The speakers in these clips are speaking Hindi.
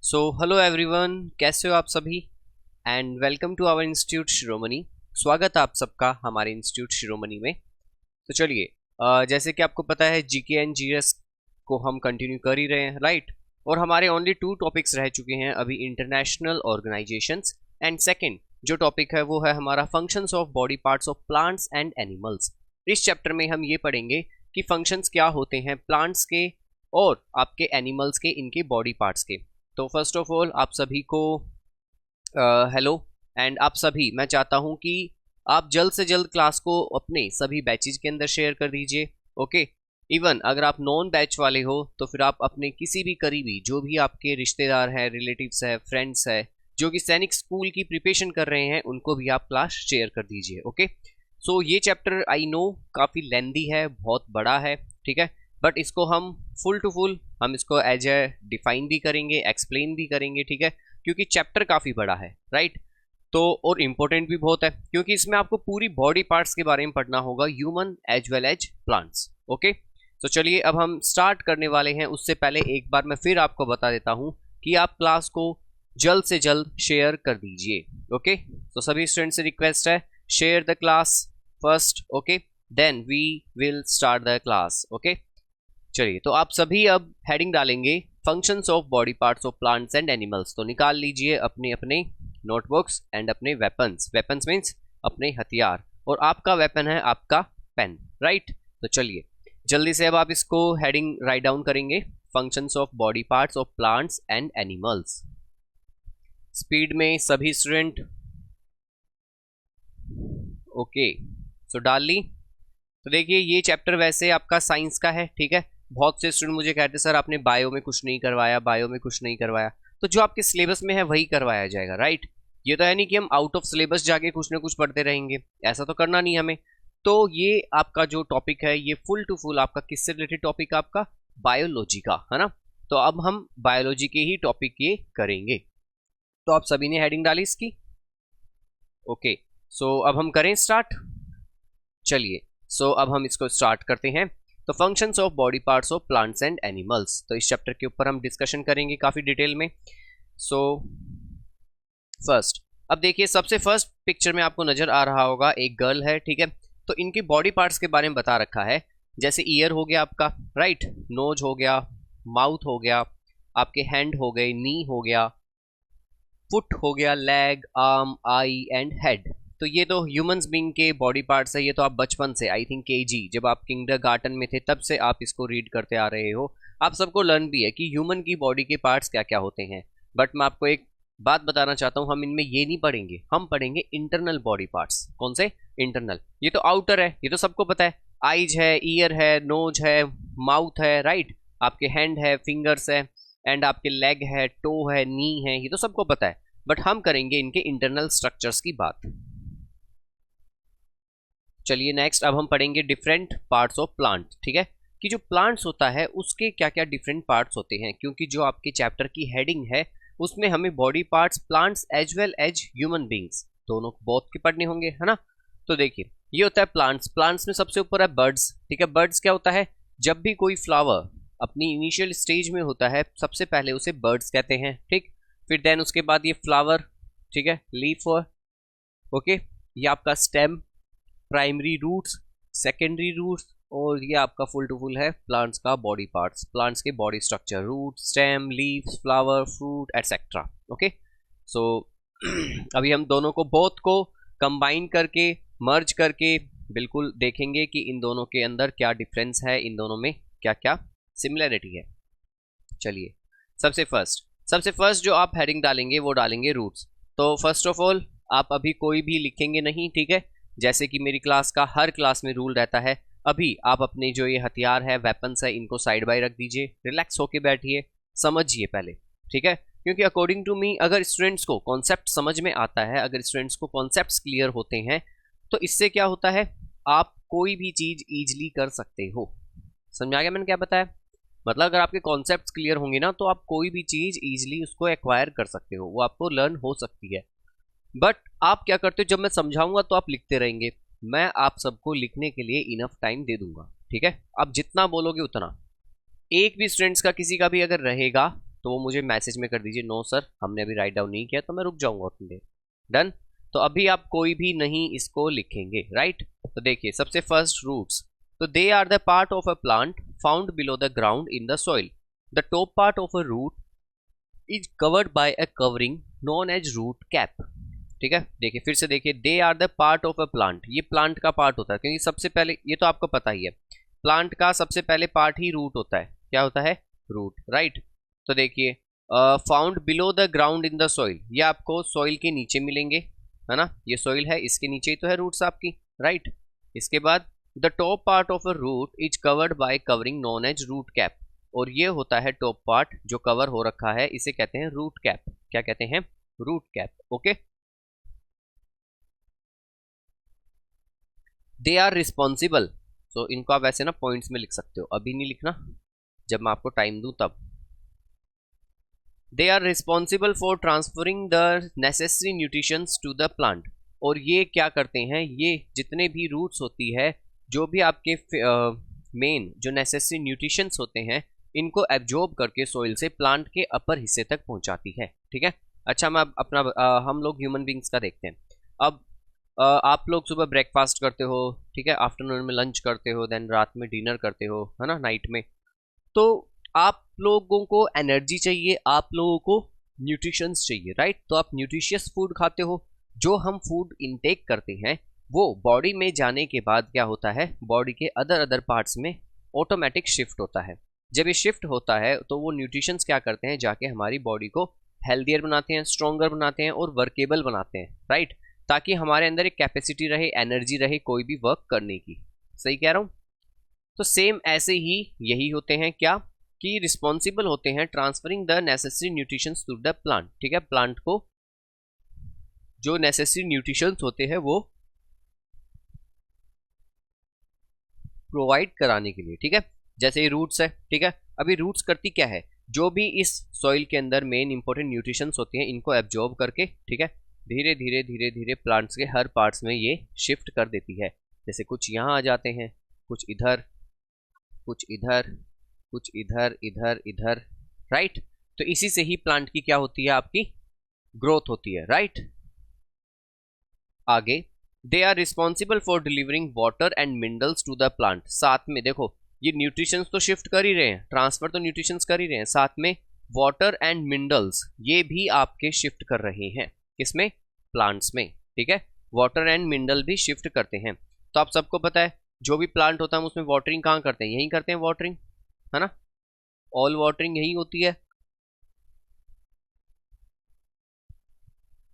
हेलो एवरीवन, कैसे हो आप सभी and welcome to our institute Shiromani. स्वागत है आप सबका हमारे इंस्टीट्यूट शिरोमणि में। तो चलिए, जैसे कि आपको पता है जीके एंड जीएस को हम कंटिन्यू कर ही रहे हैं, राइट। और हमारे ओनली 2 टॉपिक्स रह चुके हैं अभी, इंटरनेशनल ऑर्गेनाइजेशंस एंड सेकंड जो टॉपिक है वो है हमारा functions of body parts of plants and animals. इस चैप्टर में हम ये पढ़ेंगे कि फंक्शंस क्या होते हैं प्लांट्स के और आपके एनिमल्स के, इनके बॉडी पार्ट्स के। तो फर्स्ट ऑफ ऑल आप सभी को हेलो एंड आप सभी, मैं चाहता हूं कि आप जल्द से जल्द क्लास को अपने सभी बैचेज के अंदर शेयर कर दीजिए। ओके, इवन अगर आप नॉन बैच वाले हो तो फिर आप अपने किसी भी करीबी, जो भी आपके रिश्तेदार हैं, रिलेटिव्स है, फ्रेंड्स है, जो कि सैनिक स्कूल की प्रिपरेशन कर रहे हैं, उनको भी आप क्लास शेयर कर दीजिए। ओके, सो ये चैप्टर आई नो काफ़ी लेंदी है, बहुत बड़ा है, ठीक है, बट इसको हम फुल टू फुल हम इसको एज ए डिफाइन भी करेंगे, एक्सप्लेन भी करेंगे, ठीक है, क्योंकि चैप्टर काफ़ी बड़ा है, राइट। तो और इम्पोर्टेंट भी बहुत है क्योंकि इसमें आपको पूरी बॉडी पार्ट्स के बारे में पढ़ना होगा, human as well as plants. Okay, तो चलिए अब हम स्टार्ट करने वाले हैं। उससे पहले एक बार मैं फिर आपको बता देता हूं कि आप क्लास को जल्द से जल्द शेयर कर दीजिए। ओके, तो सभी स्टूडेंट से रिक्वेस्ट है, share the class first, okay, then we will start the class. Okay, चलिए, तो आप सभी अब हेडिंग डालेंगे functions of body parts of plants and animals. तो निकाल लीजिए अपने अपने नोटबुक्स एंड अपने वेपन्स। वेपन्स मीन्स अपने हथियार, और आपका वेपन है आपका पेन, राइट। तो चलिए जल्दी से अब आप इसको हेडिंग राइट डाउन करेंगे, functions of body parts of plants and animals. Speed में सभी स्टूडेंट। ओके, सो डाल ली। तो देखिए ये चैप्टर वैसे आपका साइंस का है, ठीक है। बहुत से स्टूडेंट मुझे कहते हैं सर आपने बायो में कुछ नहीं करवाया, बायो में कुछ नहीं करवाया। तो जो आपके सिलेबस में है वही करवाया जाएगा, राइट। ये तो है नहीं कि हम आउट ऑफ सिलेबस जाके कुछ ना कुछ पढ़ते रहेंगे, ऐसा तो करना नहीं हमें। तो ये आपका जो टॉपिक है ये फुल टू फुल आपका किससे रिलेटेड टॉपिक है, आपका बायोलॉजी का, है ना। तो अब हम बायोलॉजी के ही टॉपिक ये करेंगे। तो आप सभी ने हेडिंग डाली इसकी। ओके, सो अब हम करें स्टार्ट। चलिए, सो अब हम इसको स्टार्ट करते हैं। तो functions of body parts of plants and animals, तो इस चैप्टर के ऊपर हम डिस्कशन करेंगे काफ़ी डिटेल में। सो फर्स्ट, अब देखिए सबसे फर्स्ट पिक्चर में आपको नज़र आ रहा होगा एक गर्ल है, ठीक है। तो इनकी बॉडी पार्ट्स के बारे में बता रखा है, जैसे ईयर हो गया आपका, राइट, नोज हो गया, माउथ हो गया, आपके हैंड हो गए, नी हो गया, फुट हो गया, leg, arm, I and head. तो ये तो ह्यूमंस बीइंग के बॉडी पार्ट्स है। ये तो आप बचपन से, आई थिंक केजी, जब आप किंडरगार्टन में थे तब से आप इसको रीड करते आ रहे हो। आप सबको लर्न भी है कि ह्यूमन की बॉडी के पार्ट्स क्या क्या होते हैं। बट मैं आपको एक बात बताना चाहता हूँ, हम इनमें ये नहीं पढ़ेंगे, हम पढ़ेंगे इंटरनल बॉडी पार्ट्स। कौन से? इंटरनल। ये तो आउटर है, ये तो सबको पता है, आईज है, ईयर है, नोज है, माउथ है, राइट, आपके हैंड है, फिंगर्स है, एंड आपके लेग है, टो है, नी है, ये तो सबको पता है। बट हम करेंगे इनके इंटरनल स्ट्रक्चर्स की बात। चलिए नेक्स्ट, अब हम पढ़ेंगे डिफरेंट पार्ट्स ऑफ प्लांट, ठीक है, कि जो प्लांट्स होता है उसके क्या क्या डिफरेंट पार्ट्स होते हैं, क्योंकि जो आपके चैप्टर की हेडिंग है उसमें हमें body parts plants as well as human beings दोनों बहुत के पढ़ने होंगे, है ना। तो देखिए ये होता है प्लांट्स। प्लांट्स में सबसे ऊपर है बर्ड्स, ठीक है। बर्ड्स क्या होता है? जब भी कोई फ्लावर अपनी इनिशियल स्टेज में होता है सबसे पहले उसे बर्ड्स कहते हैं, ठीक। फिर देन उसके बाद ये फ्लावर, ठीक है, लीफ, ओके, ये आपका stem, primary roots, secondary roots, और ये आपका फुल टू फुल है प्लांट्स का बॉडी पार्ट्स, प्लांट्स के body structure, root, stem, leaves, flower, fruit etcetera. Okay, so अभी हम दोनों को, बोथ को कंबाइन करके, मर्ज करके बिल्कुल देखेंगे कि इन दोनों के अंदर क्या डिफरेंस है, इन दोनों में क्या क्या सिमिलरिटी है। चलिए सबसे फर्स्ट जो आप हेडिंग डालेंगे वो डालेंगे रूट्स। तो फर्स्ट ऑफ ऑल आप अभी कोई भी लिखेंगे नहीं, ठीक है, जैसे कि मेरी क्लास का हर क्लास में रूल रहता है। अभी आप अपने जो ये हथियार है, वेपन्स है, इनको साइड बाय रख दीजिए, रिलैक्स होके बैठिए, समझिए पहले, ठीक है, क्योंकि अकॉर्डिंग टू मी अगर स्टूडेंट्स को कॉन्सेप्ट समझ में आता है, अगर स्टूडेंट्स को कॉन्सेप्ट्स क्लियर होते हैं तो इससे क्या होता है, आप कोई भी चीज़ ईजिली कर सकते हो। समझ आ गया मैंने क्या बताया? मतलब अगर आपके कॉन्सेप्ट्स क्लियर होंगे ना तो आप कोई भी चीज़ ईजिली उसको एक्वायर कर सकते हो, वो आपको लर्न हो सकती है। बट आप क्या करते हो, जब मैं समझाऊंगा तो आप लिखते रहेंगे, मैं आप सबको लिखने के लिए इनफ टाइम दे दूंगा, ठीक है। आप जितना बोलोगे उतना, एक भी स्टूडेंट्स का किसी का भी अगर रहेगा तो वो मुझे मैसेज में कर दीजिए, नो सर हमने अभी राइट डाउन नहीं किया, तो मैं रुक जाऊंगा उतनी देर। डन। तो अभी आप कोई भी नहीं इसको लिखेंगे, राइट। तो देखिए सबसे फर्स्ट रूट्स, तो they are the part of a plant found below the ground in the soil. The top part of a root is covered by a covering known as root cap. ठीक है, देखिए फिर से देखिए, they are the part of a plant, ये प्लांट का पार्ट होता है, क्योंकि सबसे पहले ये तो आपको पता ही है, प्लांट का सबसे पहले पार्ट ही रूट होता है। क्या होता है? Root, right. तो देखिए found below the ground in the soil, ये आपको सॉइल के नीचे मिलेंगे, है ना, ये सॉइल है, इसके नीचे ही तो है रूट्स आपकी, राइट। इसके बाद the top part of a root is covered by covering known as root cap, और ये होता है टॉप पार्ट जो कवर हो रखा है, इसे कहते हैं रूट कैप। क्या कहते हैं? Root cap. Okay. They are responsible, तो इनको आप वैसे ना पॉइंट्स में लिख सकते हो, अभी नहीं लिखना, जब मैं आपको टाइम दूं तब। They are responsible for transferring the necessary nutritions to the plant, और ये क्या करते हैं, ये जितने भी रूट्स होती है, जो भी आपके मेन जो नेसेसरी न्यूट्रिशंस होते हैं, इनको एब्जॉर्ब करके सोइल से प्लांट के अपर हिस्से तक पहुंचाती है। ठीक है। अच्छा, मैं अपना हम लोग ह्यूमन बींग्स का देखते हैं। अब आप लोग सुबह ब्रेकफास्ट करते हो, ठीक है, आफ्टरनून में लंच करते हो, देन रात में डिनर करते हो, है ना, नाइट में। तो आप लोगों को एनर्जी चाहिए, आप लोगों को न्यूट्रिशंस चाहिए, राइट। तो आप न्यूट्रिशियस फूड खाते हो। जो हम फूड इनटेक करते हैं वो बॉडी में जाने के बाद क्या होता है, बॉडी के अदर अदर पार्ट्स में ऑटोमेटिक शिफ्ट होता है। जब ये शिफ्ट होता है तो वो न्यूट्रिशंस क्या करते हैं, जाके हमारी बॉडी को हेल्दियर बनाते हैं, स्ट्रॉन्गर बनाते हैं और वर्केबल बनाते हैं, राइट, ताकि हमारे अंदर एक कैपेसिटी रहे, एनर्जी रहे कोई भी वर्क करने की। सही कह रहा हूं? तो सेम ऐसे ही यही होते हैं क्या, कि रिस्पॉन्सिबल होते हैं transferring the necessary nutritions to the plant. ठीक है, प्लांट को जो नेसेसरी न्यूट्रिशंस होते हैं वो प्रोवाइड कराने के लिए। ठीक है, जैसे ये रूट्स है, ठीक है, अभी रूट्स करती क्या है, जो भी इस सॉइल के अंदर मेन इंपॉर्टेंट न्यूट्रिशंस होती हैं, इनको एब्जॉर्ब करके, ठीक है, धीरे धीरे धीरे धीरे प्लांट्स के हर पार्ट्स में ये शिफ्ट कर देती है। जैसे कुछ यहाँ आ जाते हैं, कुछ इधर, कुछ इधर, कुछ इधर, इधर, इधर, राइट। तो इसी से ही प्लांट की क्या होती है, आपकी ग्रोथ होती है, राइट। आगे, they are responsible for delivering water and minerals to the plant. साथ में देखो, ये न्यूट्रिशंस तो शिफ्ट कर ही रहे हैं, ट्रांसफर तो न्यूट्रिशंस कर ही रहे हैं, साथ में वाटर एंड मिनरल्स ये भी आपके शिफ्ट कर रहे हैं, किसमें? प्लांट्स में। ठीक है, वाटर एंड मिनरल भी शिफ्ट करते हैं। तो आप सबको पता है, जो भी प्लांट होता है हम उसमें वाटरिंग कहाँ करते हैं, यहीं करते हैं वाटरिंग, है ना, ऑल वाटरिंग यही होती है।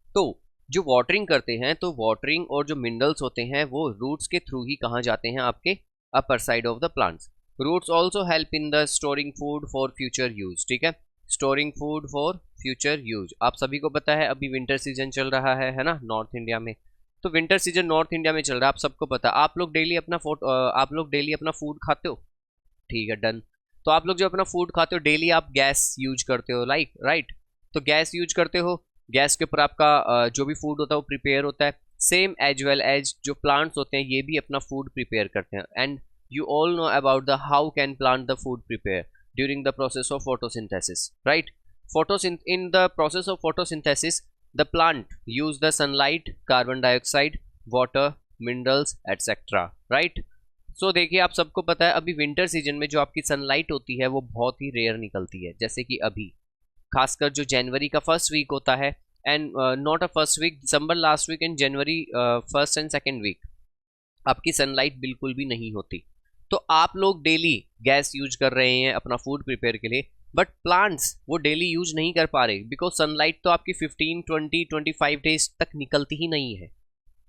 तो जो वाटरिंग करते हैं, तो वाटरिंग और जो मिनरल्स होते हैं वो रूट्स के थ्रू ही कहाँ जाते हैं, आपके upper side of the plants. Roots also help in the storing food for future use. ठीक है, storing food for future use. आप सभी को पता है अभी विंटर सीजन चल रहा है ना, नॉर्थ इंडिया में। तो विंटर सीजन नॉर्थ इंडिया में चल रहा है, आप सबको पता है। आप लोग डेली अपना फूड खाते हो, ठीक है, डन। तो आप लोग जो अपना फूड खाते हो डेली, आप गैस यूज करते हो, लाइक, राइट। तो गैस यूज करते हो, गैस के ऊपर आपका जो भी फूड होता है वो प्रिपेयर होता है। सेम एज वेल एज जो प्लांट्स होते हैं ये भी अपना फूड प्रिपेयर करते हैं। And you all know about the how can plant the food prepare during the process of photosynthesis, right. In the process of photosynthesis the plant use the sunlight, carbon dioxide, water, minerals etcetera, right. So देखिए, आप सबको पता है अभी विंटर सीजन में जो आपकी सनलाइट होती है वो बहुत ही रेयर निकलती है। जैसे कि अभी खासकर जो जनवरी का फर्स्ट वीक होता है, and not a first week, December last week and January first and second week, आपकी सनलाइट बिल्कुल भी नहीं होती। तो आप लोग डेली गैस यूज कर रहे हैं अपना फूड प्रिपेयर के लिए, बट प्लांट्स वो डेली यूज नहीं कर पा रहे, बिकॉज सनलाइट तो आपकी 15, 20, 25 डेज तक निकलती ही नहीं है।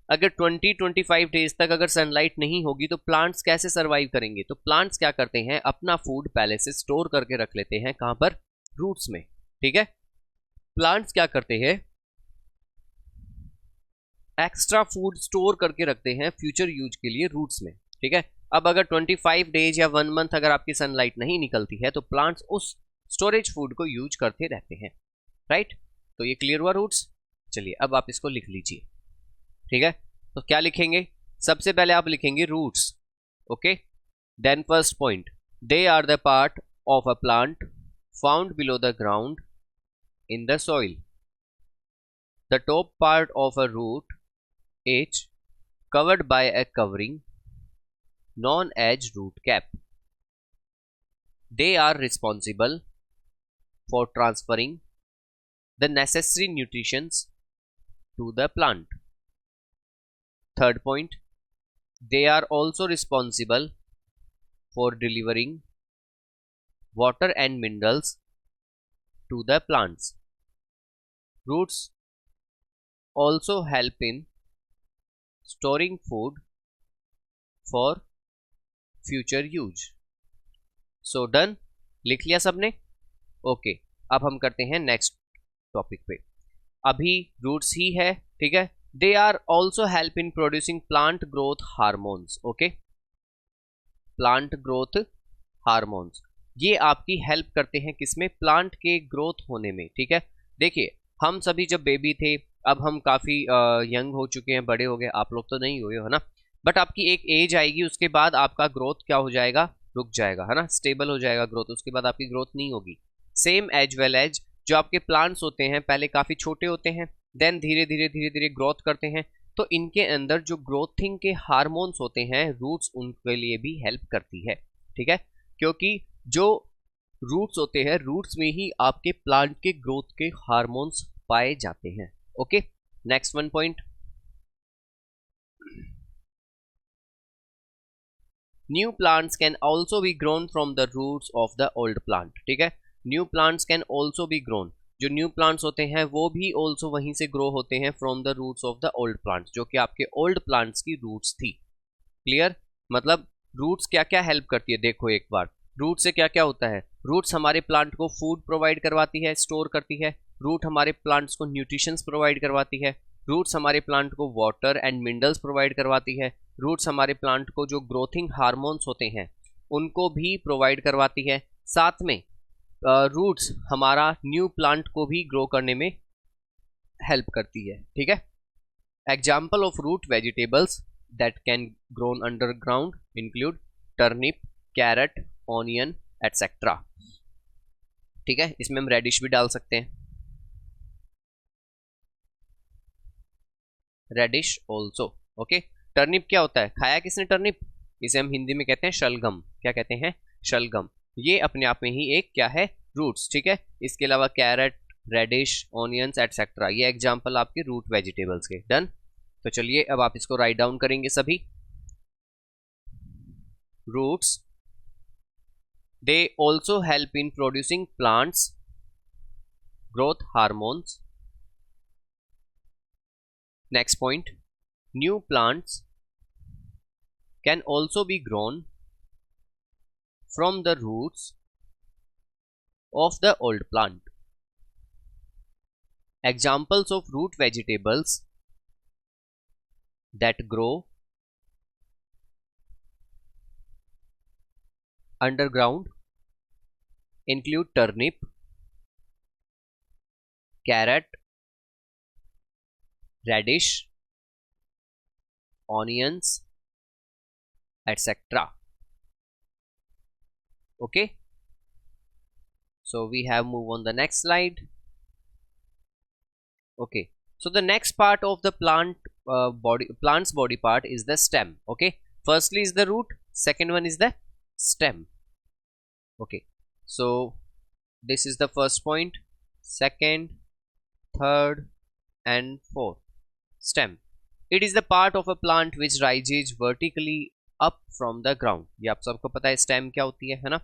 अगर 20-25 डेज तक अगर सनलाइट नहीं होगी तो प्लांट्स कैसे सरवाइव करेंगे? तो प्लांट्स क्या करते हैं, अपना फूड पहले से स्टोर करके रख लेते हैं, कहां पर? रूट्स में। ठीक है, प्लांट्स क्या करते हैं, एक्स्ट्रा फूड स्टोर करके रखते हैं फ्यूचर यूज के लिए रूट्स में। ठीक है, अब अगर 25 डेज या 1 मंथ अगर आपकी सनलाइट नहीं निकलती है तो प्लांट्स उस स्टोरेज फूड को यूज करते रहते हैं, राइट। तो ये क्लियर हुआ रूट्स। चलिए अब आप इसको लिख लीजिए। ठीक है, तो क्या लिखेंगे, सबसे पहले आप लिखेंगे roots. Okay, then first point, they are the part of a plant found below the ground in the soil. The top part of a root is covered by a covering known as root cap. They are responsible for transferring the necessary nutrition to the plant. Third point, they are also responsible for delivering water and minerals to the plants. Roots also help in storing food for future use. So done, लिख लिया सबने? ओके, अब हम करते हैं नेक्स्ट टॉपिक पे. अभी रूट्स ही है, ठीक है. They are also help in producing plant growth hormones. Okay, plant growth hormones ये आपकी हेल्प करते हैं किसमें? प्लांट के ग्रोथ होने में. ठीक है, देखिए हम सभी जब बेबी थे, अब हम काफ़ी यंग हो चुके हैं, बड़े हो गए. आप लोग तो नहीं हुए हो ना, बट आपकी एक एज आएगी, उसके बाद आपका ग्रोथ क्या हो जाएगा? रुक जाएगा, है ना, स्टेबल हो जाएगा ग्रोथ, उसके बाद आपकी ग्रोथ नहीं होगी. सेम एज वेल एज जो आपके प्लांट्स होते हैं पहले काफ़ी छोटे होते हैं, देन धीरे धीरे ग्रोथ करते हैं, तो इनके अंदर जो ग्रोथिंग के हार्मोन्स होते हैं, रूट्स उनके लिए भी हेल्प करती है. ठीक है, क्योंकि जो रूट्स होते हैं, रूट्स में ही आपके प्लांट के ग्रोथ के हार्मोन्स पाए जाते हैं. Okay, next one point, new plants can also be grown from the roots of the old plant. ठीक है, new plants can also be grown, जो न्यू प्लांट्स होते हैं वो भी ऑल्सो वहीं से ग्रो होते हैं from the roots of the old plants, जो कि आपके ओल्ड प्लांट्स की रूट्स थी. क्लियर? मतलब रूट्स क्या क्या हेल्प करती है, देखो एक बार. रूट से क्या क्या होता है? रूट्स हमारे प्लांट को फूड प्रोवाइड करवाती है, स्टोर करती है. रूट हमारे प्लांट्स को न्यूट्रिशंस प्रोवाइड करवाती है. रूट्स हमारे प्लांट को वाटर एंड मिनरल्स प्रोवाइड करवाती है. रूट्स हमारे प्लांट को जो ग्रोथिंग हार्मोन्स होते हैं उनको भी प्रोवाइड करवाती है. साथ में रूट्स हमारा न्यू प्लांट को भी ग्रो करने में हेल्प करती है. ठीक है, example of root vegetables that can grown underground include turnip, carrot, onion etcetera. ठीक है, इसमें हम रेडिश भी डाल सकते हैं, रेडिश ऑल्सो. ओके, टर्निप क्या होता है? खाया किसने टर्निप? इसे हम हिंदी में कहते हैं शलगम. क्या कहते हैं? शलगम. ये अपने आप में ही एक क्या है? रूट्स. ठीक है, इसके अलावा कैरेट, रेडिश, ऑनियंस एटसेट्रा, ये एग्जाम्पल आपके रूट वेजिटेबल्स के. डन. तो चलिए अब आप इसको राइट डाउन करेंगे सभी. Roots, they also help in producing plants growth hormones. Next point, new plants can also be grown from the roots of the old plant. Examples of root vegetables that grow underground include turnip, carrot, radish, onions, etc. Okay, so we have move on the next slide. Okay, so the next part of the plant's body part is the stem. Okay, firstly is the root, second one is the stem. Okay, so this is the first point, second, third and fourth. Stem, it is the part of a plant which rises vertically up from the ground. ये आप सबको पता है stem क्या होती है ना?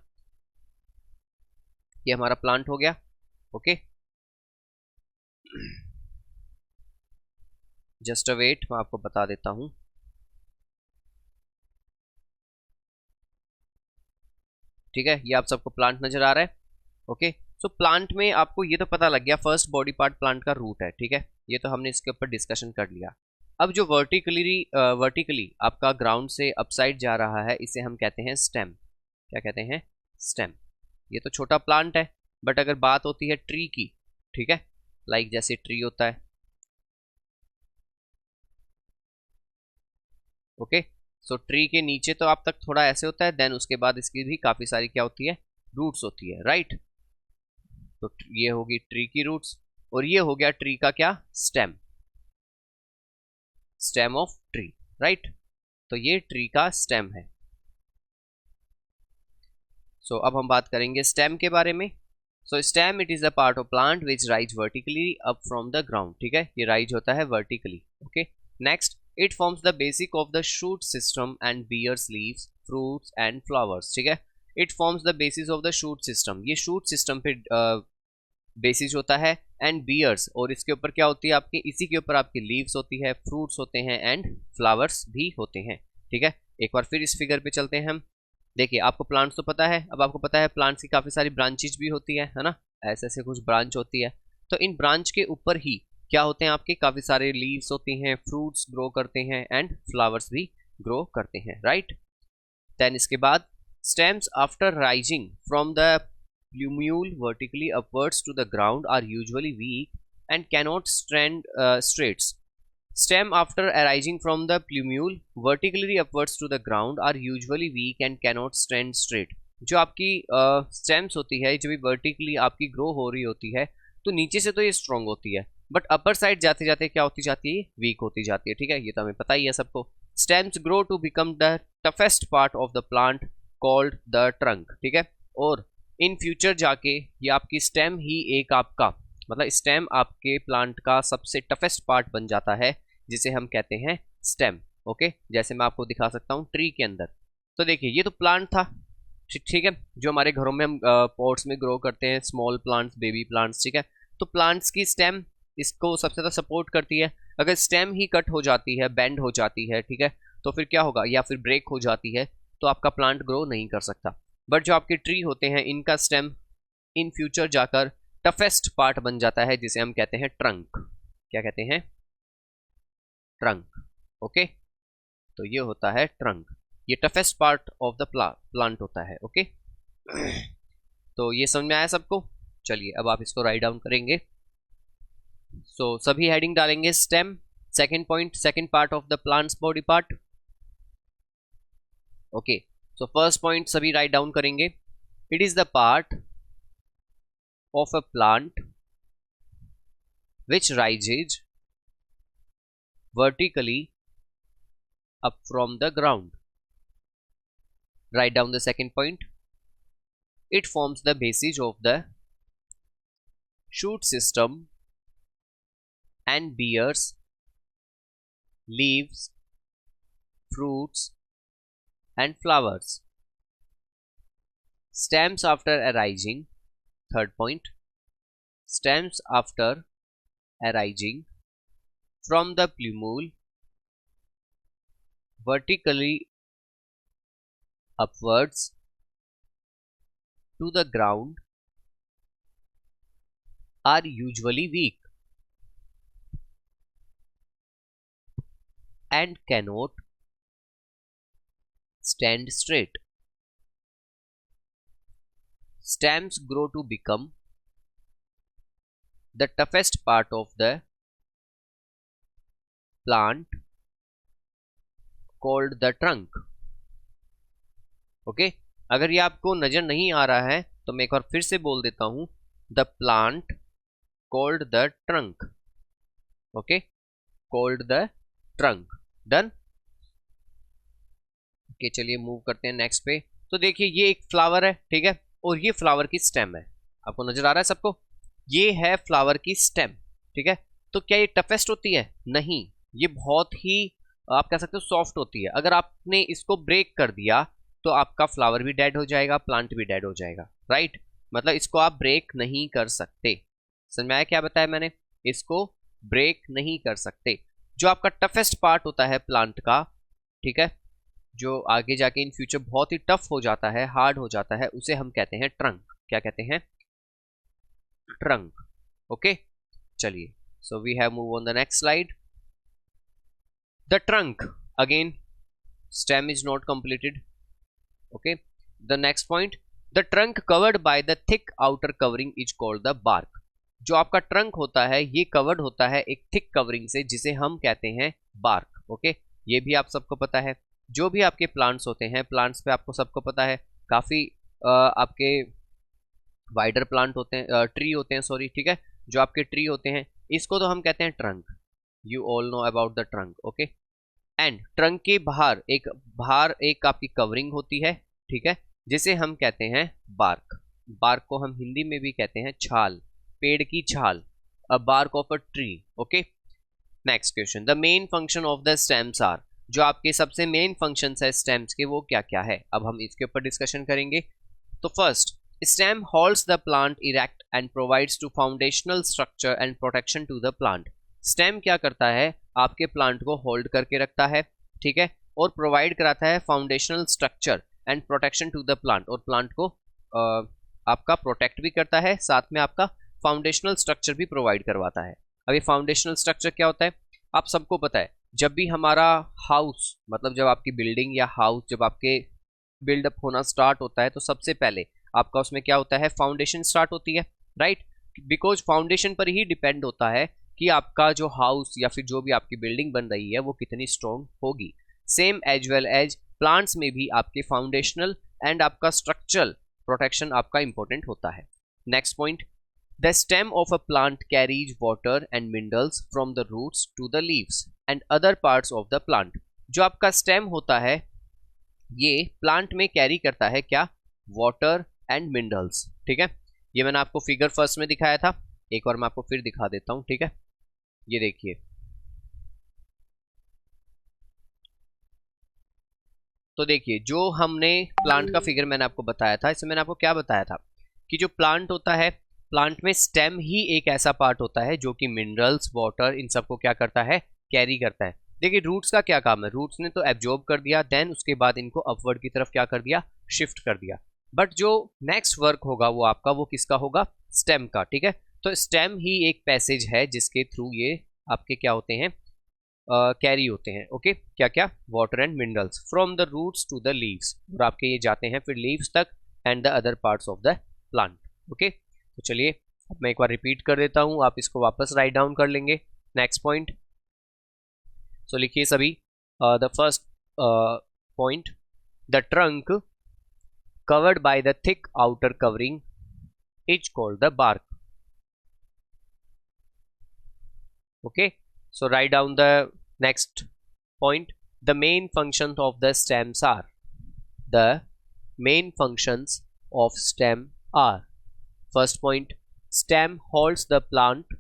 ये हमारा प्लांट हो गया. ओके, जस्ट अ वेट, मैं आपको बता देता हूं. ठीक है, ये आप सबको प्लांट नजर आ रहा है. ओके, सो प्लांट में आपको ये तो पता लग गया फर्स्ट बॉडी पार्ट प्लांट का रूट है. ठीक है, ये तो हमने इसके ऊपर डिस्कशन कर लिया. अब जो वर्टिकली आपका ग्राउंड से अपसाइड जा रहा है, इसे हम कहते हैं स्टेम. क्या कहते हैं? स्टेम. ये तो छोटा प्लांट है, बट अगर बात होती है ट्री की, ठीक है, लाइक जैसे ट्री होता है. ओके, सो ट्री के नीचे तो आप तक थोड़ा ऐसे होता है, देन उसके बाद इसकी भी काफी सारी क्या होती है? रूट्स होती है. राइट. तो ये होगी ट्री की रूट्स, और ये हो गया ट्री का क्या, stem, stem of tree, right. तो ये ट्री का स्टेम है। सो अब हम बात करेंगे स्टेम के बारे में। So stem it is the part of plant which rise vertically up from the ground, ठीक है, ये राइज होता है vertically, okay. Next, it forms the basic of the shoot system and bears leaves fruits and flowers, ठीक है। It forms the basis of the shoot system, ये शूट सिस्टम पे बेसिस होता है, एंड बियर्स, और इसके ऊपर क्या होती है आपकी, इसी के ऊपर आपकी लीव्स होती है, फ्रूट्स होते हैं एंड फ्लावर्स भी होते हैं, ठीक है। एक बार फिर इस फिगर पे चलते हैं हम। देखिए आपको प्लांट्स तो पता है, अब आपको पता है प्लांट्स की काफ़ी सारी ब्रांचेज भी होती है ना, ऐसे ऐसे कुछ ब्रांच होती है। तो इन ब्रांच के ऊपर ही क्या होते हैं आपके, काफ़ी सारे लीव्स होती हैं, फ्रूट्स ग्रो करते हैं एंड फ्लावर्स भी ग्रो करते हैं, राइट। देन इसके बाद stems after rising from the plumule vertically upwards to the ground are usually weak and cannot stand straight. Stem after arising from the plumule vertically upwards to the ground are usually weak and cannot stand straight. जो आपकी स्टेम्स होती है, जो भी वर्टिकली आपकी ग्रो हो रही होती है, तो नीचे से तो ये स्ट्रॉन्ग होती है, बट अपर साइड जाते जाते क्या होती जाती है, वीक होती जाती है, ठीक है, ये तो हमें पता ही है सबको। Stems grow to become the toughest part of the plant called the trunk, ठीक है। और इन फ्यूचर जाके ये आपकी स्टेम ही एक आपका, मतलब स्टेम आपके प्लांट का सबसे टफेस्ट पार्ट बन जाता है, जिसे हम कहते हैं स्टेम, ओके। जैसे मैं आपको दिखा सकता हूँ ट्री के अंदर। तो देखिए ये तो प्लांट था, ठीक है, जो हमारे घरों में हम पॉट्स में ग्रो करते हैं, स्मॉल प्लांट्स, बेबी प्लांट्स, ठीक है। तो प्लांट्स की स्टेम इसको सबसे ज़्यादा सपोर्ट करती है। अगर स्टेम ही कट हो जाती है, बेंड हो जाती है, ठीक है, तो फिर क्या होगा, या फिर ब्रेक हो जाती है, तो आपका प्लांट ग्रो नहीं कर सकता। बट जो आपके ट्री होते हैं, इनका स्टेम इन फ्यूचर जाकर टफेस्ट पार्ट बन जाता है, जिसे हम कहते हैं ट्रंक। क्या कहते हैं, ट्रंक, ओके। तो ये होता है ट्रंक, ये toughest part of the plant होता है, ओके। तो ये समझ में आया सबको। चलिए अब आप इसको राइट डाउन करेंगे। सो सभी हेडिंग डालेंगे, stem, second point, second part of the plants body part, okay. So first point सभी write down करेंगे। It is the part of a plant which rises vertically up from the ground. Write down the second point. It forms the basis of the shoot system and bears leaves, fruits and flowers. Stems after arising, third point, stems after arising from the plumule vertically upwards to the ground are usually weak and cannot stand straight. Stems grow to become the toughest part of the plant called the trunk. Okay, अगर ये आपको नजर नहीं आ रहा है तो मैं एक बार फिर से बोल देता हूं, the plant called the trunk, okay, called the trunk. Done, okay. चलिए मूव करते हैं नेक्स्ट पे। तो देखिए ये एक फ्लावर है, ठीक है, और ये फ्लावर की स्टेम है, आपको नजर आ रहा है सबको, ये है फ्लावर की स्टेम, ठीक है। तो क्या ये टफेस्ट होती है, नहीं, ये बहुत ही आप कह सकते हो सॉफ्ट होती है। अगर आपने इसको ब्रेक कर दिया तो आपका फ्लावर भी डेड हो जाएगा, प्लांट भी डेड हो जाएगा, राइट। मतलब इसको आप ब्रेक नहीं कर सकते। समझ में आया क्या बताया मैंने, इसको ब्रेक नहीं कर सकते। जो आपका टफेस्ट पार्ट होता है प्लांट का, ठीक है, जो आगे जाके इन फ्यूचर बहुत ही टफ हो जाता है, हार्ड हो जाता है, उसे हम कहते हैं ट्रंक। क्या कहते हैं, ट्रंक, ओके। चलिए, so we have move on the next slide. The trunk, again stem is not completed, okay. The next point, the trunk covered by the thick outer covering is called the bark. जो आपका ट्रंक होता है ये कवर्ड होता है एक थिक कवरिंग से, जिसे हम कहते हैं बार्क, ओके। ये भी आप सबको पता है। जो भी आपके प्लांट्स होते हैं, प्लांट्स पे आपको सबको पता है, काफ़ी आपके वाइडर प्लांट होते हैं, ट्री होते हैं सॉरी, ठीक है, जो आपके ट्री होते हैं, इसको तो हम कहते हैं trunk. You all know about the trunk, okay. And trunk के बाहर एक आपकी कवरिंग होती है, ठीक है, जिसे हम कहते हैं बार्क। बार्क को हम हिंदी में भी कहते हैं छाल, पेड़ की छाल, a bark of a tree, okay. Next question, the main function of the stems are, जो आपके सबसे मेन फंक्शन है स्टेम्स के, वो क्या क्या है, अब हम इसके ऊपर डिस्कशन करेंगे। तो first, stem holds the plant erect and provides to foundational structure and protection to the plant. Stem क्या करता है, आपके प्लांट को होल्ड करके रखता है, ठीक है, और प्रोवाइड कराता है foundational structure and protection to the plant, और प्लांट को आपका प्रोटेक्ट भी करता है, साथ में आपका फाउंडेशनल स्ट्रक्चर भी प्रोवाइड करवाता है। अब ये फाउंडेशनल स्ट्रक्चर क्या होता है, आप सबको पता है, जब भी हमारा हाउस, मतलब जब आपकी बिल्डिंग या हाउस जब आपके बिल्डअप होना स्टार्ट होता है, तो सबसे पहले आपका उसमें क्या होता है, फाउंडेशन स्टार्ट होती है, राइट। बिकॉज फाउंडेशन पर ही डिपेंड होता है कि आपका जो हाउस या फिर जो भी आपकी बिल्डिंग बन रही है वो कितनी स्ट्रॉन्ग होगी। Same as well as plants में भी आपके फाउंडेशनल एंड आपका स्ट्रक्चरल प्रोटेक्शन आपका इंपॉर्टेंट होता है। Next point, the stem of a plant carries water and minerals from the roots to the leaves and other parts of the plant. जो आपका स्टेम होता है ये प्लांट में कैरी करता है क्या, वाटर एंड मिनरल्स, ठीक है। ये मैंने आपको फिगर फर्स्ट में दिखाया था, एक बार मैं आपको फिर दिखा देता हूं, ठीक है। ये देखिए, तो देखिए जो हमने प्लांट का फिगर मैंने आपको बताया था, इसमें मैंने आपको क्या बताया था कि जो प्लांट होता है, प्लांट में स्टेम ही एक ऐसा पार्ट होता है जो कि मिनरल्स, वाटर, इन सबको क्या करता है, कैरी करता है। देखिए रूट्स का क्या काम है, रूट्स ने तो एब्जॉर्ब कर दिया, देन उसके बाद इनको अपवर्ड की तरफ क्या कर दिया, शिफ्ट कर दिया। बट जो नेक्स्ट वर्क होगा वो आपका, वो किसका होगा, स्टेम का, ठीक है। तो स्टेम ही एक पैसेज है जिसके थ्रू ये आपके क्या होते हैं, कैरी होते हैं, ओके। क्या क्या, water and minerals from the roots to the leaves, और आपके ये जाते हैं फिर लीव्स तक and the other parts of the plant, okay. तो चलिए अब मैं एक बार रिपीट कर देता हूं, आप इसको वापस राइट डाउन कर लेंगे। नेक्स्ट पॉइंट, सो लिखिए सभी, the first point, the trunk covered by the thick outer covering is called the bark, okay. So write down the next point, the main functions of the stems are, the main functions of stem are, first point, stem holds the plant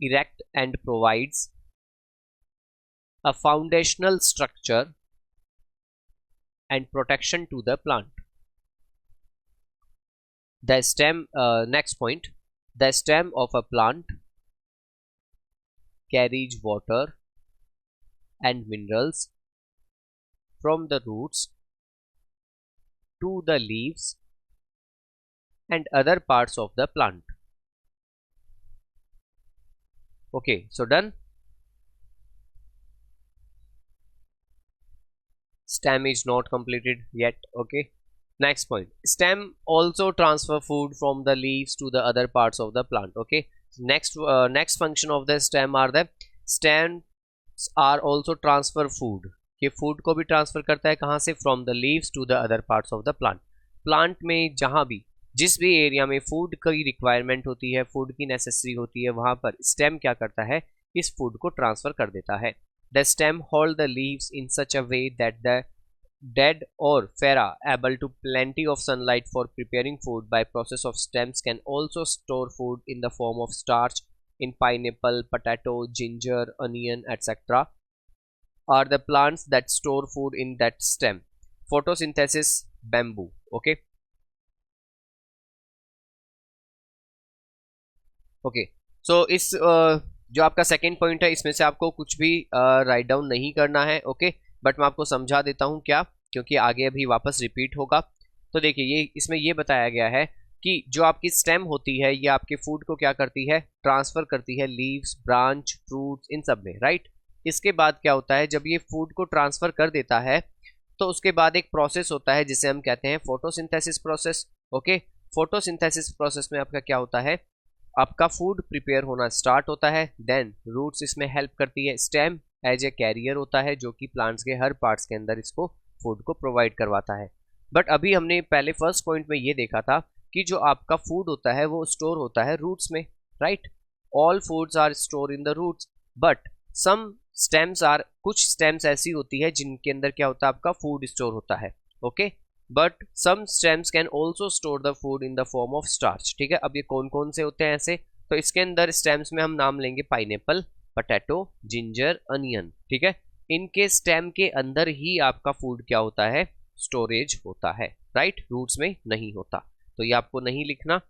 erect and provides a foundational structure and protection to the plant. The stem, next point, the stem of a plant carries water and minerals from the roots to the leaves and other parts of the plant. Okay, so done. Stem is not completed yet, okay. Next point, stem also transfer food from the leaves to the other parts of the plant, okay. Next function of the stem are the stems are also transfer food, ये फूड को भी ट्रांसफर करता है, कहाँ से, from the leaves to the other parts of the plant. Plant में जहाँ भी जिस भी एरिया में फूड की रिक्वायरमेंट होती है, फूड की नेसेसरी होती है, वहाँ पर स्टेम क्या करता है, इस फूड को ट्रांसफर कर देता है। The stem hold the leaves in such a way that the dead or fera able to plenty of sunlight for preparing food by process of stems can also store food in the form of starch in pineapple, potato, ginger, onion, etc. are the plants that store food in that stem. Photosynthesis, bamboo, okay. Okay, so इस जो आपका सेकेंड पॉइंट है, इसमें से आपको कुछ भी राइट डाउन नहीं करना है, ओके। बट मैं आपको समझा देता हूँ क्या, क्योंकि आगे अभी वापस रिपीट होगा। तो देखिए ये इसमें ये बताया गया है कि जो आपकी स्टेम होती है ये आपके फूड को क्या करती है, ट्रांसफर करती है लीव्स, ब्रांच, फ्रूट्स, इन सब में, राइट। इसके बाद क्या होता है, जब ये फूड को ट्रांसफर कर देता है तो उसके बाद एक प्रोसेस होता है जिसे हम कहते हैं photosynthesis process, okay. Photosynthesis process में आपका क्या होता है, आपका फूड प्रिपेयर होना स्टार्ट होता है, देन रूट्स इसमें हेल्प करती है, स्टेम एज ए कैरियर होता है जो कि प्लांट्स के हर पार्ट्स के अंदर इसको फूड को प्रोवाइड करवाता है। बट अभी हमने पहले फर्स्ट पॉइंट में ये देखा था कि जो आपका फूड होता है वो स्टोर होता है रूट्स में, right. All foods are store in the roots, but some stems are, कुछ स्टेम्स ऐसी होती है जिनके अंदर क्या होता है, आपका फूड स्टोर होता है, okay. But some stems can also store the food in the form of starch, ठीक है। अब ये कौन कौन से होते हैं ऐसे, तो इसके अंदर स्टेम्स में हम नाम लेंगे पाइनएप्पल, पोटैटो, जिंजर, अनियन, ठीक है। इनके स्टेम के अंदर ही आपका फूड क्या होता है, स्टोरेज होता है, राइट, रूट्स में नहीं होता। तो ये आपको नहीं लिखना,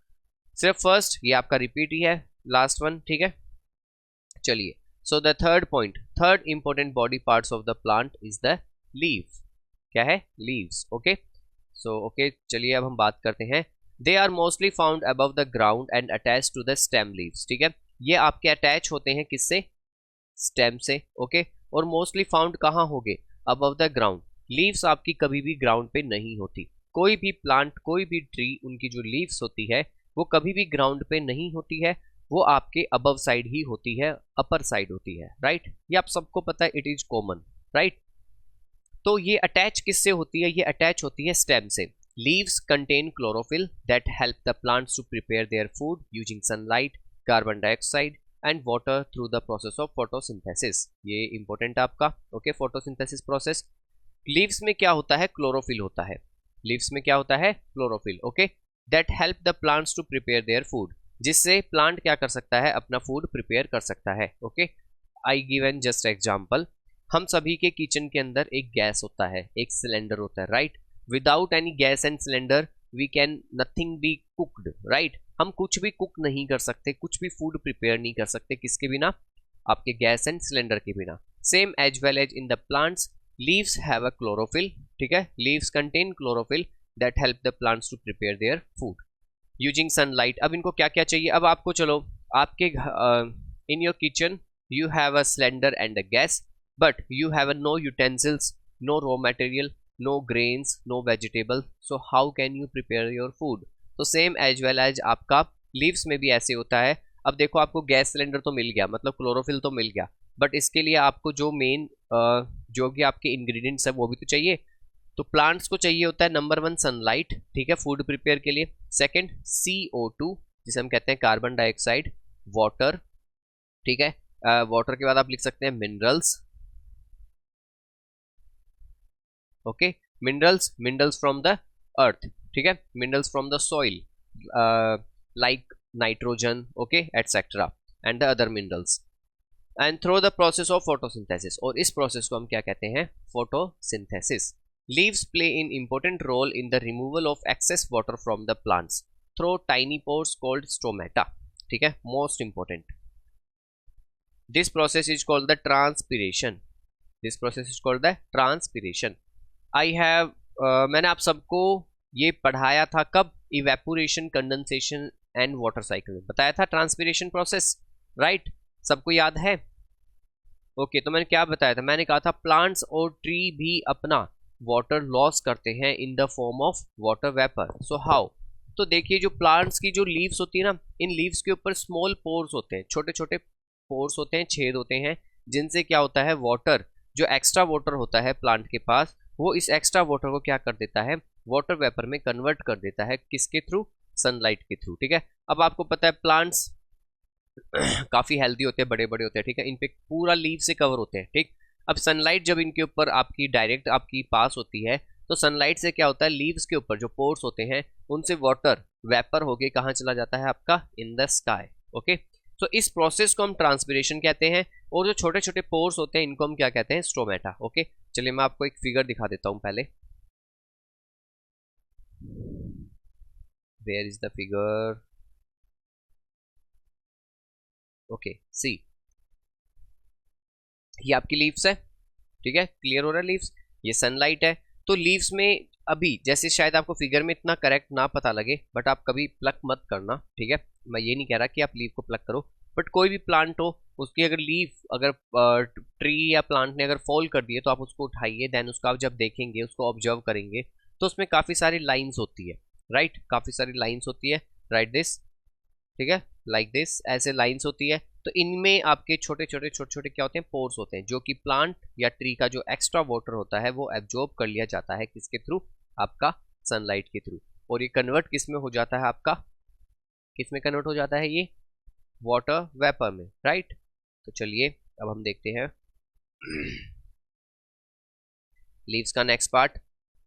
सिर्फ फर्स्ट ये आपका रिपीट ही है, लास्ट वन, ठीक है। चलिए, so the third point, third important body parts of the plant is the leave. क्या है, लीव्स, ओके। सो ओके, चलिए अब हम बात करते हैं। They are mostly found above the ground and attach to the stem leaves, ठीक है। ये आपके अटैच होते हैं किससे, स्टेम से, ओके। और मोस्टली फाउंड कहाँ होंगे, अबव द ग्राउंड। लीव्स आपकी कभी भी ग्राउंड पे नहीं होती, कोई भी प्लांट, कोई भी ट्री, उनकी जो लीव्स होती है वो कभी भी ग्राउंड पे नहीं होती है, वो आपके अबव साइड ही होती है, अपर साइड होती है, राइट। ये आप सबको पता है, इट इज कॉमन, राइट। तो ये अटैच किससे होती है, ये अटैच होती है स्टेम से। Leaves contain chlorophyll that help the plants to prepare their food using sunlight, carbon dioxide and water through the process of photosynthesis. ये इंपॉर्टेंट है आपका, ओके, फोटोसिंथेसिस प्रोसेस। लीव्स में क्या होता है, क्लोरोफिल होता है, लीव्स में क्या होता है, chlorophyll, okay. That help the plants to prepare their food, जिससे प्लांट क्या कर सकता है, अपना फूड प्रिपेयर कर सकता है, okay. I give an just example, हम सभी के किचन के अंदर एक गैस होता है, एक सिलेंडर होता है, right. Without any gas and cylinder we can nothing be cooked, right. हम कुछ भी कुक नहीं कर सकते, कुछ भी फूड प्रिपेयर नहीं कर सकते, किसके बिना, आपके गैस एंड सिलेंडर के बिना। Same as well as in the plants, leaves have a chlorophyll, ठीक है। Leaves contain chlorophyll that help the plants to prepare their food using sunlight. अब इनको क्या क्या चाहिए, अब आपको, चलो आपके in your kitchen you have a cylinder and a gas, but you have no utensils, no raw material, no grains, no vegetable, so how can you prepare your food? तो सेम एज वेल एज आपका लीव्स में भी ऐसे होता है। अब देखो, आपको गैस सिलेंडर तो मिल गया, मतलब क्लोरोफिल तो मिल गया, बट इसके लिए आपको जो मेन जो भी आपके इंग्रेडिएंट्स है वो भी तो चाहिए। तो प्लांट्स को चाहिए होता है नंबर 1 सनलाइट, ठीक है, फूड प्रिपेयर के लिए। सेकंड CO2 जिसे हम कहते हैं कार्बन डाइऑक्साइड, वाटर, ठीक है। वाटर के बाद आप लिख सकते हैं minerals, okay, minerals, minerals from the earth, ठीक है, minerals from the soil like nitrogen, okay, etcetera, and the other minerals, and through the process of photosynthesis, और इस प्रोसेस को हम क्या कहते हैं, photosynthesis. Leaves play in important role in the removal of excess water from the plants through tiny pores called stomata, ठीक है, most important. This process is called the transpiration, this process is called the transpiration. I have मैंने आप सबको ये पढ़ाया था कब, evaporation, condensation and water cycle में बताया था ट्रांसपिरेशन प्रोसेस, राइट, सबको याद है, ओके। तो मैंने क्या बताया था, मैंने कहा था प्लांट्स और ट्री भी अपना वाटर लॉस करते हैं इन the form of water vapour. So how, तो देखिए जो प्लांट्स की जो लीव्स होती है ना, इन लीव्स के ऊपर स्मॉल पोर्स होते हैं, छोटे छोटे पोर्स होते हैं, छेद होते हैं, जिनसे क्या होता है, वाटर, जो एक्स्ट्रा वाटर होता है प्लांट के पास, वो इस एक्स्ट्रा वाटर को क्या कर देता है, वाटर वेपर में कन्वर्ट कर देता है, किसके थ्रू, सनलाइट के थ्रू, ठीक है। अब आपको पता है प्लांट्स काफी हेल्दी होते हैं, बड़े बड़े होते हैं, ठीक है, इन पे पूरा लीव से कवर होते हैं, ठीक। अब सनलाइट जब इनके ऊपर आपकी डायरेक्ट आपकी पास होती है, तो सनलाइट से क्या होता है, लीव्स के ऊपर जो पोर्स होते हैं उनसे वाटर वेपर होके कहाँ चला जाता है, आपका इन द स्काई, ओके। तो इस प्रोसेस को हम ट्रांसपिरेशन कहते हैं, और जो छोटे छोटे पोर्स होते हैं इनको हम क्या कहते हैं, स्टोमेटा, ओके। चलिए मैं आपको एक फिगर दिखा देता हूं पहले, where is the figure, okay, see, ये आपकी लीव्स है, ठीक है, क्लियर हो रहा है, लीव्स, ये सनलाइट है। तो लीव्स में अभी जैसे शायद आपको फिगर में इतना करेक्ट ना पता लगे, बट आप कभी प्लक मत करना, ठीक है, मैं ये नहीं कह रहा कि आप लीव को प्लक करो, बट कोई भी प्लांट हो उसकी अगर लीव, अगर ट्री या प्लांट ने अगर फॉल कर दिए तो आप उसको उठाइए, देन उसको आप जब देखेंगे, उसको ऑब्जर्व करेंगे, तो उसमें काफ़ी सारी लाइन्स होती है, राइट, काफ़ी सारी लाइन्स होती है, राइट दिस, ठीक है, लाइक दिस, ऐसे लाइन्स होती है। तो इनमें आपके छोटे छोटे क्या होते हैं, पोर्स होते हैं, जो कि प्लांट या ट्री का जो एक्स्ट्रा वाटर होता है वो एब्जॉर्ब कर लिया जाता है, किसके थ्रू, आपका सनलाइट के थ्रू। और ये कन्वर्ट किस में हो जाता है आपका, किस में कन्वर्ट हो जाता है ये, वाटर वेपर में, राइट। तो चलिए अब हम देखते हैं लीव्स का नेक्स्ट पार्ट।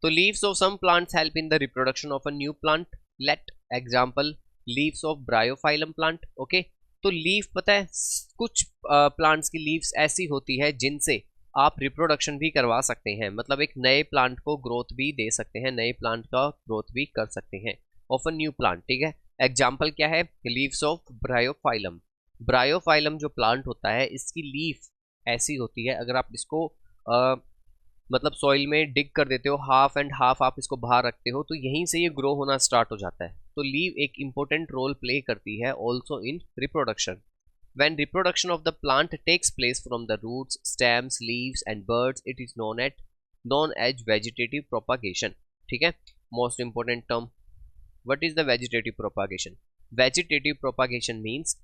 तो leaves of some plants help in the reproduction of a new plant, let example leaves of bryophyllum plant. Okay, तो लीफ पता है कुछ प्लांट्स की लीव्स ऐसी होती है जिनसे आप रिप्रोडक्शन भी करवा सकते हैं, मतलब एक नए प्लांट को ग्रोथ भी दे सकते हैं, नए प्लांट का ग्रोथ भी कर सकते हैं ऑफ अ न्यू प्लांट, ठीक है। एग्जाम्पल क्या है, लीव्स ऑफ ब्रायोफाइलम। ब्रायोफाइलम जो प्लांट होता है इसकी लीफ ऐसी होती है, अगर आप इसको मतलब सॉइल में डिग कर देते हो, हाफ एंड हाफ आप इसको बाहर रखते हो, तो यहीं से ये ग्रो होना स्टार्ट हो जाता है। तो लीव एक इंपॉर्टेंट रोल प्ले करती है also in reproduction. When reproduction of the plant takes place from the roots, stems, leaves and birds, it is known as vegetative propagation. ठीक है, most important term. What is the vegetative propagation? Vegetative propagation means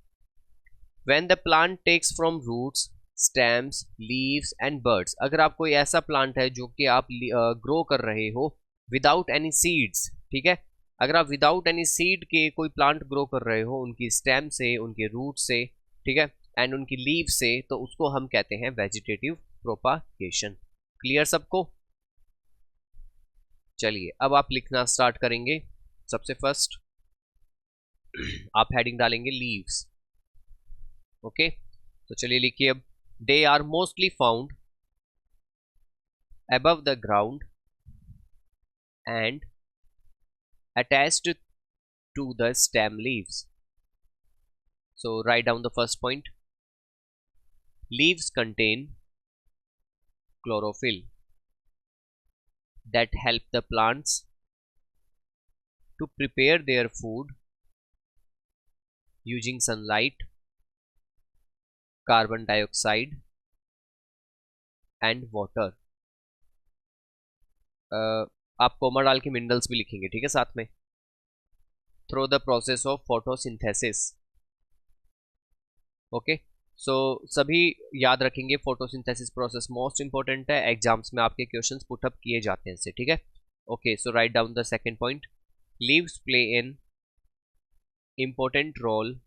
when the plant takes from roots, stems, leaves and birds. अगर आप कोई ऐसा प्लांट है जो कि आप ग्रो कर रहे हो विदाउट एनी सीड्स, ठीक है, अगर आप विदाउट एनी सीड के कोई प्लांट ग्रो कर रहे हो उनकी स्टेम से, उनके रूट से, ठीक है, एंड उनकी लीव से, तो उसको हम कहते हैं वेजिटेटिव प्रोपागेशन। क्लियर सबको? चलिए अब आप लिखना स्टार्ट करेंगे। सबसे फर्स्ट आप हेडिंग डालेंगे लीव्स। ओके, तो चलिए लिखिए अब, they are mostly found above the ground and attached to the stem leaves. So write down the first point. Leaves contain chlorophyll that help the plants to prepare their food using sunlight, carbon dioxide and water. आप कोमा डाल के मिनरल्स भी लिखेंगे, ठीक है, साथ में। Through the process of photosynthesis. Okay, so सभी याद रखेंगे फोटोसिंथेसिस प्रोसेस मोस्ट इंपॉर्टेंट है, एग्जाम्स में आपके क्वेश्चंस पुटअप किए जाते हैं इससे, ठीक है। Okay, so write down the second point. Leaves play an important role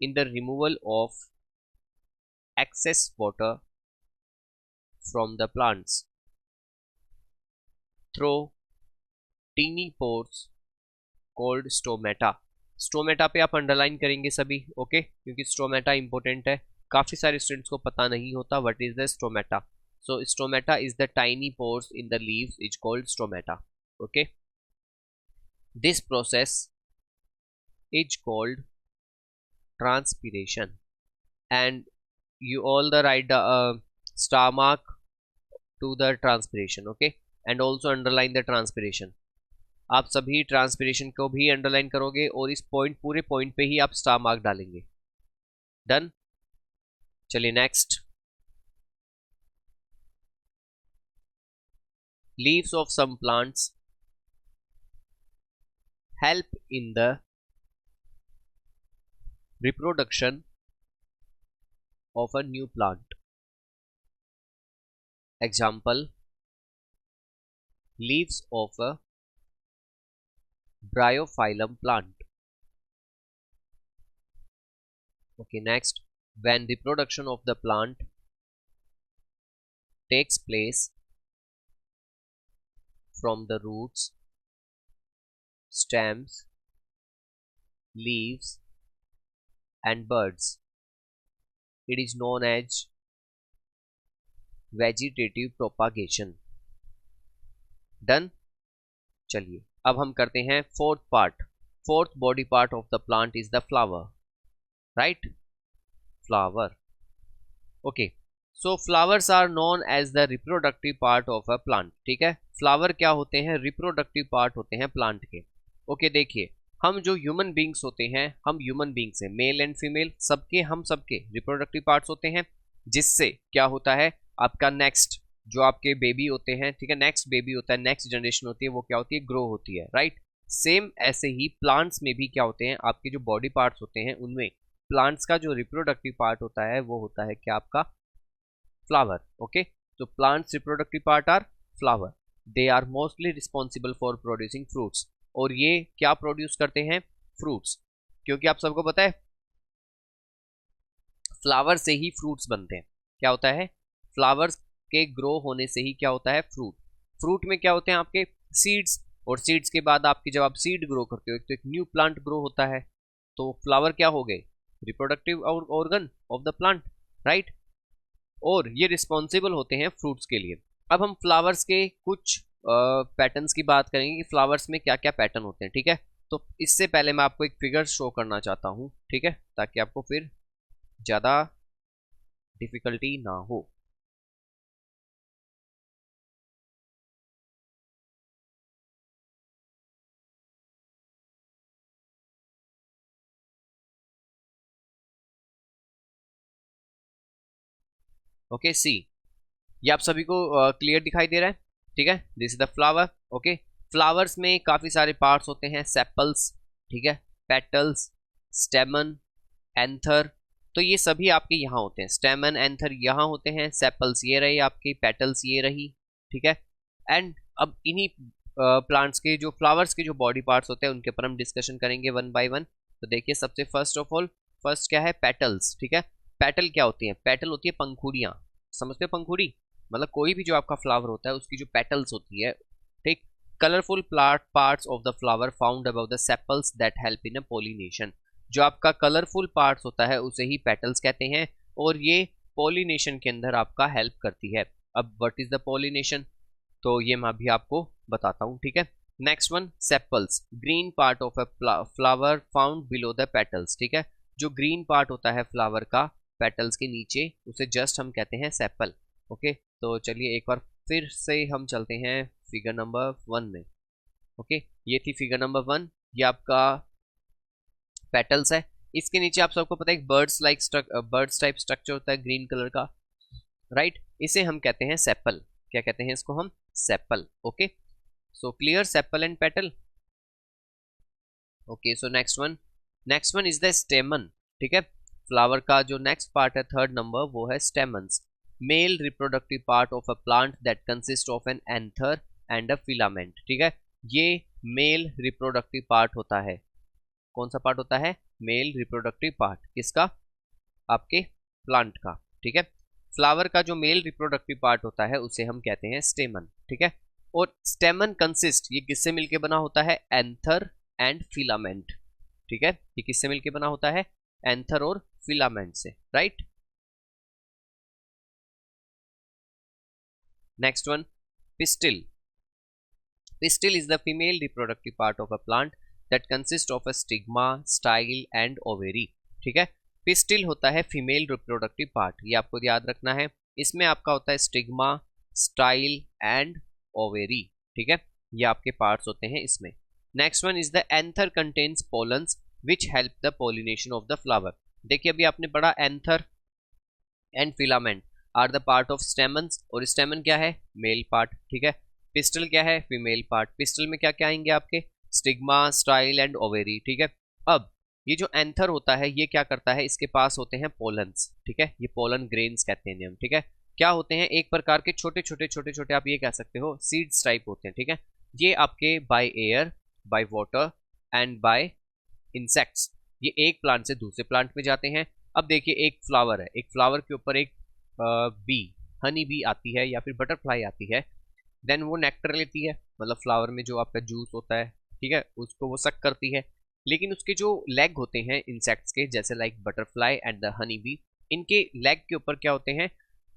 in the removal of excess water from the plants through tiny pores called stomata. Stomata पे आप अंडरलाइन करेंगे सभी, ओके, क्योंकि स्टोमेटा इंपॉर्टेंट है, काफी सारे स्टूडेंट्स को पता नहीं होता what is the stomata. So stomata is the tiny pores in the leaves is called stomata. Okay, this process is called transpiration and you all the write the star mark to the transpiration, okay, and also underline the transpiration. आप सभी ट्रांसपिरेशन को भी अंडरलाइन करोगे और इस पॉइंट, पूरे पॉइंट पे ही आप स्टार मार्क डालेंगे। डन। चलिए next, leaves of some plants help in the reproduction of a new plant. Example, leaves of a bryophyllum plant. Okay, next, when the reproduction of the plant takes place from the roots, stems, leaves and buds, it is known as vegetative propagation. Done. चलिए अब हम करते हैं fourth part. Fourth body part of the plant is the flower, right, flower. Okay, so flowers are known as the reproductive part of a plant, ठीक है। फ्लावर क्या होते हैं, रिप्रोडक्टिव पार्ट होते हैं प्लांट के। ओके, देखिए हम जो ह्यूमन बींग्स होते हैं, हम ह्यूमन बींग्स हैं, मेल एंड फीमेल सबके, हम सबके रिप्रोडक्टिव पार्ट्स होते हैं, जिससे क्या होता है आपका नेक्स्ट जो आपके बेबी होते हैं, ठीक है, नेक्स्ट बेबी होता है, नेक्स्ट जनरेशन होती है, वो क्या होती है, ग्रो होती है, राइट। सेम ऐसे ही प्लांट्स में भी क्या होते हैं, आपके जो बॉडी पार्ट्स होते हैं उनमें प्लांट्स का जो रिप्रोडक्टिव पार्ट होता है वो होता है क्या आपका फ्लावर। ओके, तो plants reproductive part are flower, they are mostly responsible for producing fruits. और ये क्या प्रोड्यूस करते हैं, फ्रूट्स, क्योंकि आप सबको पता है फ्लावर से ही फ्रूट्स बनते हैं। क्या होता है, फ्लावर्स के ग्रो होने से ही क्या होता है, फ्रूट। फ्रूट में क्या होते हैं आपके सीड्स, और सीड्स के बाद आपकी जब आप सीड ग्रो करते हो तो एक न्यू प्लांट ग्रो होता है, तो फ्लावर क्या हो गए, reproductive organ of the plant, right. और ये रिस्पॉन्सिबल होते हैं फ्रूट्स के लिए। अब हम फ्लावर्स के कुछ पैटर्न्स की बात करेंगे कि फ्लावर्स में क्या क्या पैटर्न होते हैं, ठीक है। तो इससे पहले मैं आपको एक फिगर शो करना चाहता हूँ, ठीक है, ताकि आपको फिर ज़्यादा डिफिकल्टी ना हो। ओके सी, ये आप सभी को क्लियर दिखाई दे रहा है, ठीक है। This is the flower, okay. Flowers में काफी सारे पार्ट्स होते हैं, सेपल्स, ठीक है, पेटल्स, स्टेमन, एंथर, तो ये सभी आपके यहाँ होते हैं। स्टेमन एंथर यहाँ होते हैं, सेपल्स ये रहे आपके, पेटल्स ये रही, ठीक है। एंड अब इन्हीं प्लांट्स के जो फ्लावर्स के जो बॉडी पार्ट्स होते हैं उनके ऊपर हम डिस्कशन करेंगे वन बाय वन। तो देखिए सबसे फर्स्ट ऑफ ऑल, फर्स्ट क्या है, पेटल्स, ठीक है। पेटल क्या होती है, पेटल होती है पंखुड़ियाँ, समझते हो पंखुड़ी, मतलब कोई भी जो आपका फ्लावर होता है उसकी जो पेटल्स होती है, ठीक। Colourful plant parts of the flower found above the sepals that help in a pollination, जो आपका कलरफुल पार्ट्स होता है उसे ही पेटल्स कहते हैं, और ये पॉलिनेशन के अंदर आपका हेल्प करती है। अब व्हाट इज द पॉलिनेशन, तो ये मैं अभी आपको बताता हूँ, ठीक है। Next one, sepals, green part of a flower found below the petals, ठीक है। जो ग्रीन पार्ट होता है फ्लावर का पेटल्स के नीचे, उसे जस्ट हम कहते हैं सेपल, ओके। तो चलिए एक बार फिर से हम चलते हैं फिगर नंबर 1 में, ओके। ये थी फिगर नंबर 1, ये आपका पेटल्स है। इसके नीचे आप सबको पता है एक बर्ड्स टाइप स्ट्रक्चर होता है ग्रीन कलर का, राइट। इसे हम कहते हैं सेपल, क्या कहते हैं इसको हम, sepal, okay. So clear, sepal and petal, okay. So next one is the स्टेमन, ठीक है। फ्लावर का जो नेक्स्ट पार्ट है, थर्ड नंबर, वो है stamens, male reproductive part of a plant that consist of an anther and a filament, ठीक है। ये मेल रिप्रोडक्टिव पार्ट होता है, कौन सा पार्ट होता है, मेल रिप्रोडक्टिव पार्ट, किसका, आपके प्लांट का, ठीक है। फ्लावर का जो मेल रिप्रोडक्टिव पार्ट होता है उसे हम कहते हैं स्टेमन, ठीक है। और स्टेमन कंसिस्ट, ये किससे मिलके बना होता है, एंथर एंड फिलामेंट, ठीक है। ये किससे मिलके बना होता है, एंथर और फिलामेंट से, right. Next one, pistil, pistil is the female reproductive part of a plant that consist of a stigma, style and ovary, ठीक है। पिस्टिल होता है फीमेल रिप्रोडक्टिव पार्ट, ये आपको याद रखना है। इसमें आपका होता है स्टिग्मा, स्टाइल एंड ओवेरी, ठीक है, ये आपके पार्ट्स होते हैं इसमें। Next one is the anther contains pollens which help the pollination of the flower. देखिए अभी आपने पढ़ा anther and filament are the part of stamens, और स्टेमन क्या है, मेल पार्ट, ठीक है। पिस्टल क्या है, फीमेल पार्ट। पिस्टल में क्या क्या आएंगे आपके, स्टिग्मा, स्टाइल एंड ओवेरी, ठीक है। अब ये जो एंथर होता है ये क्या करता है, इसके पास होते हैं पोलन्स, ठीक है, ये पोलन ग्रेन्स कहते हैं हम, ठीक है। क्या होते हैं, एक प्रकार के छोटे छोटे आप ये कह सकते हो सीड्स टाइप होते हैं, ठीक है। ये आपके by air, by water and bye insects, ये एक प्लांट से दूसरे प्लांट में जाते हैं। अब देखिए एक फ्लावर है, एक फ्लावर के ऊपर एक बी, हनी बी आती है या फिर बटरफ्लाई आती है, देन वो नेक्टर लेती है, मतलब फ्लावर में जो आपका जूस होता है, ठीक है, उसको वो सक करती है। लेकिन उसके जो लेग होते हैं इंसेक्ट्स के, जैसे like butterfly and the honey bee, इनके लेग के ऊपर क्या होते हैं,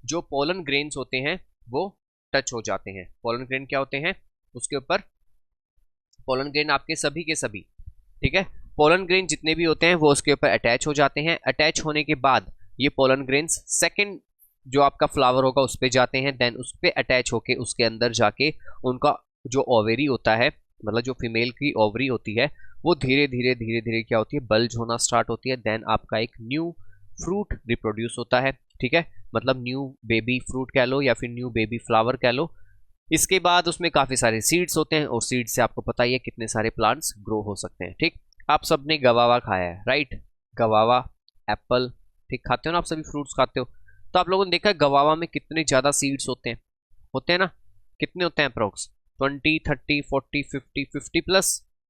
जो पोलन ग्रेन्स होते हैं वो टच हो जाते हैं। पोलन ग्रेन क्या होते हैं, उसके ऊपर पोलन ग्रेन आपके सभी के सभी, ठीक है, पोलन ग्रेन जितने भी होते हैं वो उसके ऊपर अटैच हो जाते हैं। अटैच होने के बाद ये पोलन ग्रेन्स सेकंड जो आपका फ्लावर होगा उस पर जाते हैं, देन उस पर अटैच होके उसके अंदर जाके उनका जो ओवेरी होता है, मतलब जो फीमेल की ओवरी होती है, वो धीरे धीरे क्या होती है, बल्ज होना स्टार्ट होती है। देन आपका एक न्यू फ्रूट रिप्रोड्यूस होता है, ठीक है, मतलब न्यू बेबी फ्रूट कह लो या फिर न्यू बेबी फ्लावर कह लो। इसके बाद उसमें काफ़ी सारे सीड्स होते हैं और सीड से आपको पता ही है कितने सारे प्लांट्स ग्रो हो सकते हैं, ठीक। आप सबने गवावा खाया है, राइट, गवावा, एप्पल, ठीक, खाते हो ना आप सभी, फ्रूट्स खाते हो। तो आप लोगों ने देखा है गवावा में कितने ज़्यादा सीड्स होते हैं ना, कितने होते हैं अप्रोक्स 20, 30, 40, 50, 50 प्लस,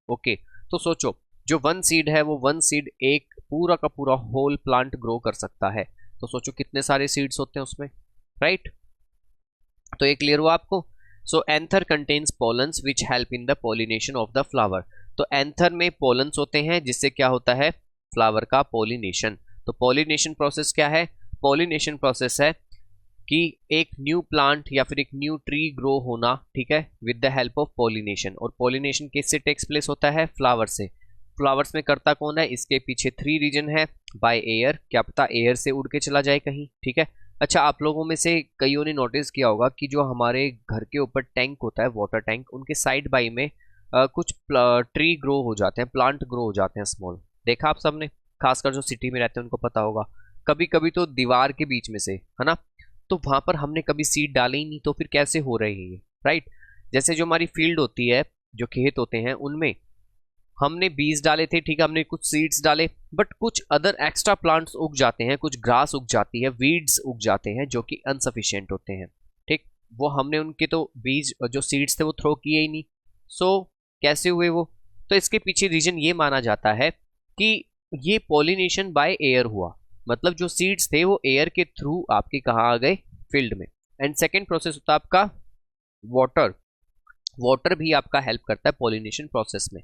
ओके, तो सोचो जो वन सीड है वो वन सीड एक पूरा का पूरा होल प्लांट ग्रो कर सकता है, तो सोचो कितने सारे सीड्स होते हैं उसमें, राइट। तो ये क्लियर हुआ आपको। So anther contains pollens which help in the pollination of the flower. तो एंथर में पोलन्स होते हैं जिससे क्या होता है, फ्लावर का पॉलिनेशन। तो पॉलिनेशन प्रोसेस क्या है, पॉलिनेशन प्रोसेस है कि एक न्यू प्लांट या फिर एक न्यू ट्री ग्रो होना, ठीक है, with the help of pollination. और पॉलिनेशन किससे टेक्स प्लेस होता है, फ्लावर से। फ्लावर्स में करता कौन है, इसके पीछे 3 रीजन है। बाय एयर, क्या पता एयर से उड़ के चला जाए कहीं, ठीक है। अच्छा, आप लोगों में से कईयों ने नोटिस किया होगा कि जो हमारे घर के ऊपर टैंक होता है, वाटर टैंक, उनके साइड बाई में कुछ ट्री ग्रो हो जाते हैं, प्लांट ग्रो हो जाते हैं स्मॉल। देखा आप सबने, खासकर जो सिटी में रहते हैं उनको पता होगा। कभी कभी तो दीवार के बीच में से, है ना, तो वहां पर हमने कभी सीड डाले ही नहीं, तो फिर कैसे हो रहे हैं ये, राइट। जैसे जो हमारी फील्ड होती है, जो खेत होते हैं, उनमें हमने बीज डाले थे, ठीक है, हमने कुछ सीड्स डाले, बट कुछ अदर एक्स्ट्रा प्लांट्स उग जाते हैं, कुछ ग्रास उग जाती है, वीड्स उग जाते हैं जो कि अनसफिशिएंट होते हैं, ठीक। वो हमने उनके तो बीज जो सीड्स थे वो थ्रो किए ही नहीं। सो कैसे हुए वो, तो इसके पीछे रीजन ये माना जाता है कि ये पॉलिनेशन बाय एयर हुआ, मतलब जो सीड्स थे वो एयर के थ्रू आपके कहाँ आ गए, फील्ड में। एंड सेकेंड प्रोसेस होता है आपका वाटर। वाटर भी आपका हेल्प करता है पॉलिनेशन प्रोसेस में।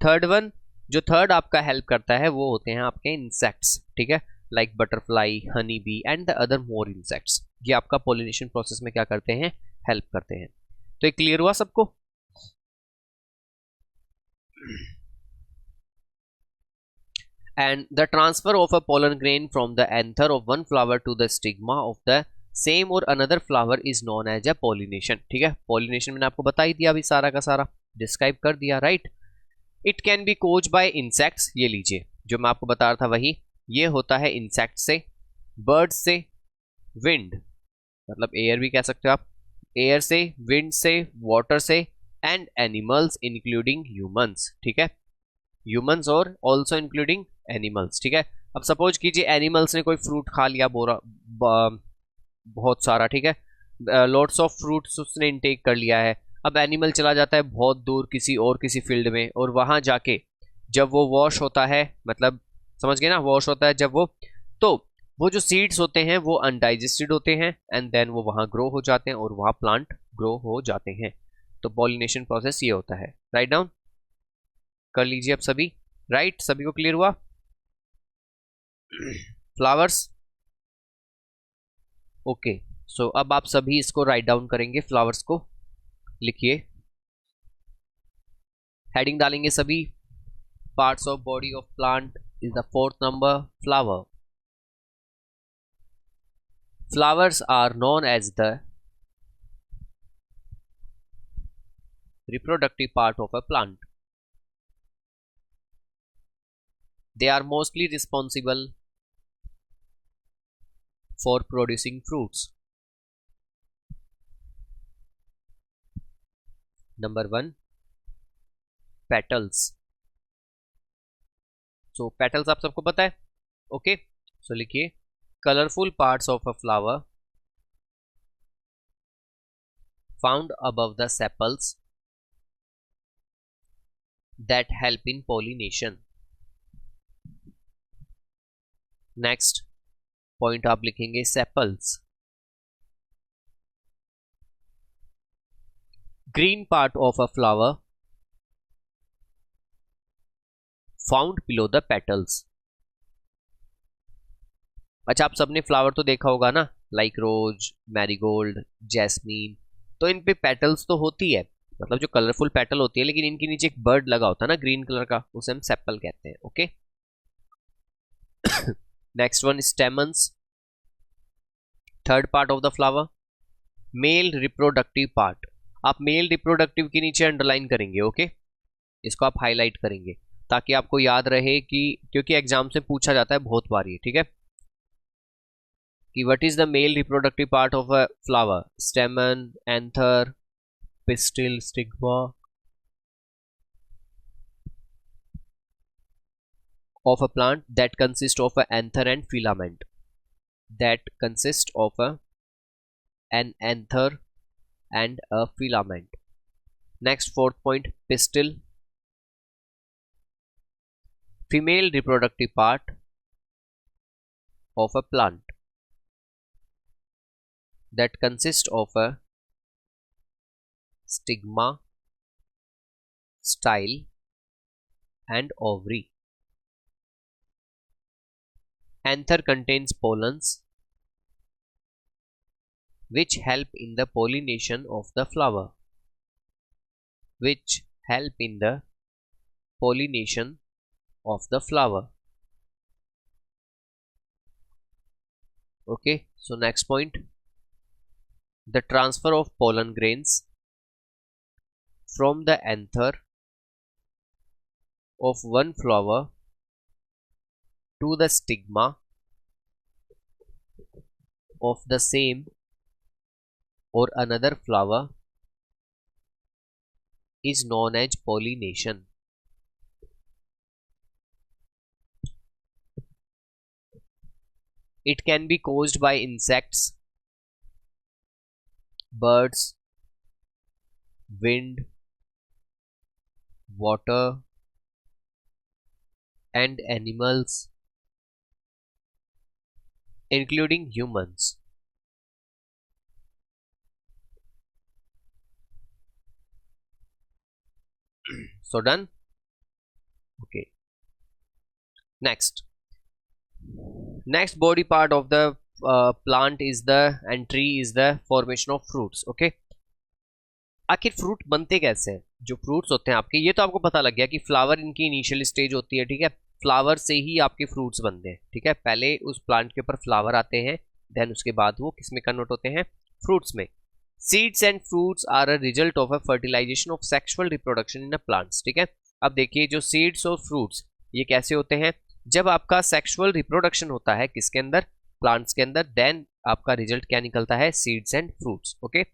थर्ड वन, जो थर्ड आपका हेल्प करता है वो होते हैं आपके इंसेक्ट्स, ठीक है, like butterfly, honey bee and the other more insects. ये आपका पॉलिनेशन प्रोसेस में क्या करते हैं, हेल्प करते हैं। तो ये क्लियर हुआ सबको। And the transfer of a pollen grain from the anther of one flower to the stigma of the same or another flower is known as a pollination। ठीक है, pollination मैंने आपको बता ही दिया अभी, सारा का सारा डिस्क्राइब कर दिया, right. It can be cause by insects, ये लीजिए जो मैं आपको बता रहा था वही, ये होता है इंसेक्ट से, बर्ड से, विंड, मतलब एयर भी कह सकते हो आप, एयर से, विंड से, वाटर से, एंड एनिमल्स इंक्लूडिंग ह्यूमंस, ठीक है, ह्यूमंस और ऑल्सो इंक्लूडिंग एनिमल्स, ठीक है। अब सपोज कीजिए एनिमल्स ने कोई फ्रूट खा लिया, बहुत सारा, ठीक है, लॉट्स ऑफ फ्रूट्स उसने इनटेक कर लिया है। अब एनिमल चला जाता है बहुत दूर किसी और किसी फील्ड में, और वहां जाके जब वो वॉश होता है, मतलब समझ गए ना, वॉश होता है जब वो, तो वो जो सीड्स होते हैं वो अनडाइजेस्टेड होते हैं, एंड देन वो वहां ग्रो हो जाते हैं और वहां प्लांट ग्रो हो जाते हैं। तो पॉलिनेशन प्रोसेस ये होता है। राइट डाउन कर लीजिए अब सभी, राइट, सभी को क्लियर हुआ। Flowers, okay. सो अब आप सभी इसको राइट डाउन करेंगे, फ्लावर्स को लिखिए, हेडिंग डालेंगे सभी। Parts of body of plant is the fourth number, flower. Flowers are known as the reproductive part of a plant. They are mostly responsible for producing fruits. Number 1, petals. So petals आप सबको पता है, ओके। सो लिखिए, colorful parts of a flower found above the sepals that help in pollination. Next point आप लिखेंगे sepals, green part of a flower found below the petals. अच्छा, आप सबने फ्लावर तो देखा होगा ना, लाइक रोज, मैरीगोल्ड, जैस्मीन, तो इन पे पेटल्स तो होती है, मतलब जो कलरफुल पेटल होती है, लेकिन इनके नीचे एक बर्ड लगा होता है ना ग्रीन कलर का, उसे हम सेपल कहते हैं, okay. Next one, stamens, third part of the flower, male reproductive part. आप मेल रिप्रोडक्टिव के नीचे अंडरलाइन करेंगे, ओके, इसको आप हाईलाइट करेंगे ताकि आपको याद रहे कि, क्योंकि एग्जाम से पूछा जाता है बहुत बार ये, ठीक है, कि what is the male reproductive part of a flower, स्टेमन, anther, pistil, stigma of a plant that consist of a anther and filament, that consist of an anther and a filament. Next, fourth point, pistil, female reproductive part of a plant that consists of a stigma, style and ovary. Anther contains pollens which help in the pollination of the flower. Which help in the pollination of the flower. Okay, so next point, the transfer of pollen grains from the anther of one flower to the stigma of the same or another flower is known as pollination. It can be caused by insects, birds, wind, water, and animals, including humans. So done. Okay, next body part of the plant is the and tree is the formation of fruits. Okay, आखिर फ्रूट बनते कैसे हैं? जो फ्रूट्स होते हैं आपके, ये तो आपको पता लग गया कि फ्लावर इनकी इनिशियल स्टेज होती है, ठीक है, फ्लावर से ही आपके फ्रूट्स बनते हैं, ठीक है, पहले उस प्लांट के ऊपर फ्लावर आते हैं, देन उसके बाद वो किस में कन्वर्ट होते हैं? फ्रूट्स में. Seeds and fruits are a result of a fertilization of sexual reproduction in a plants. ठीक है, अब देखिए जो सीड्स और फ्रूट्स ये कैसे होते हैं? जब आपका सेक्सुअल रिप्रोडक्शन होता है किसके अंदर? प्लांट्स के अंदर, देन आपका रिजल्ट क्या निकलता है? Seeds and fruits. Okay,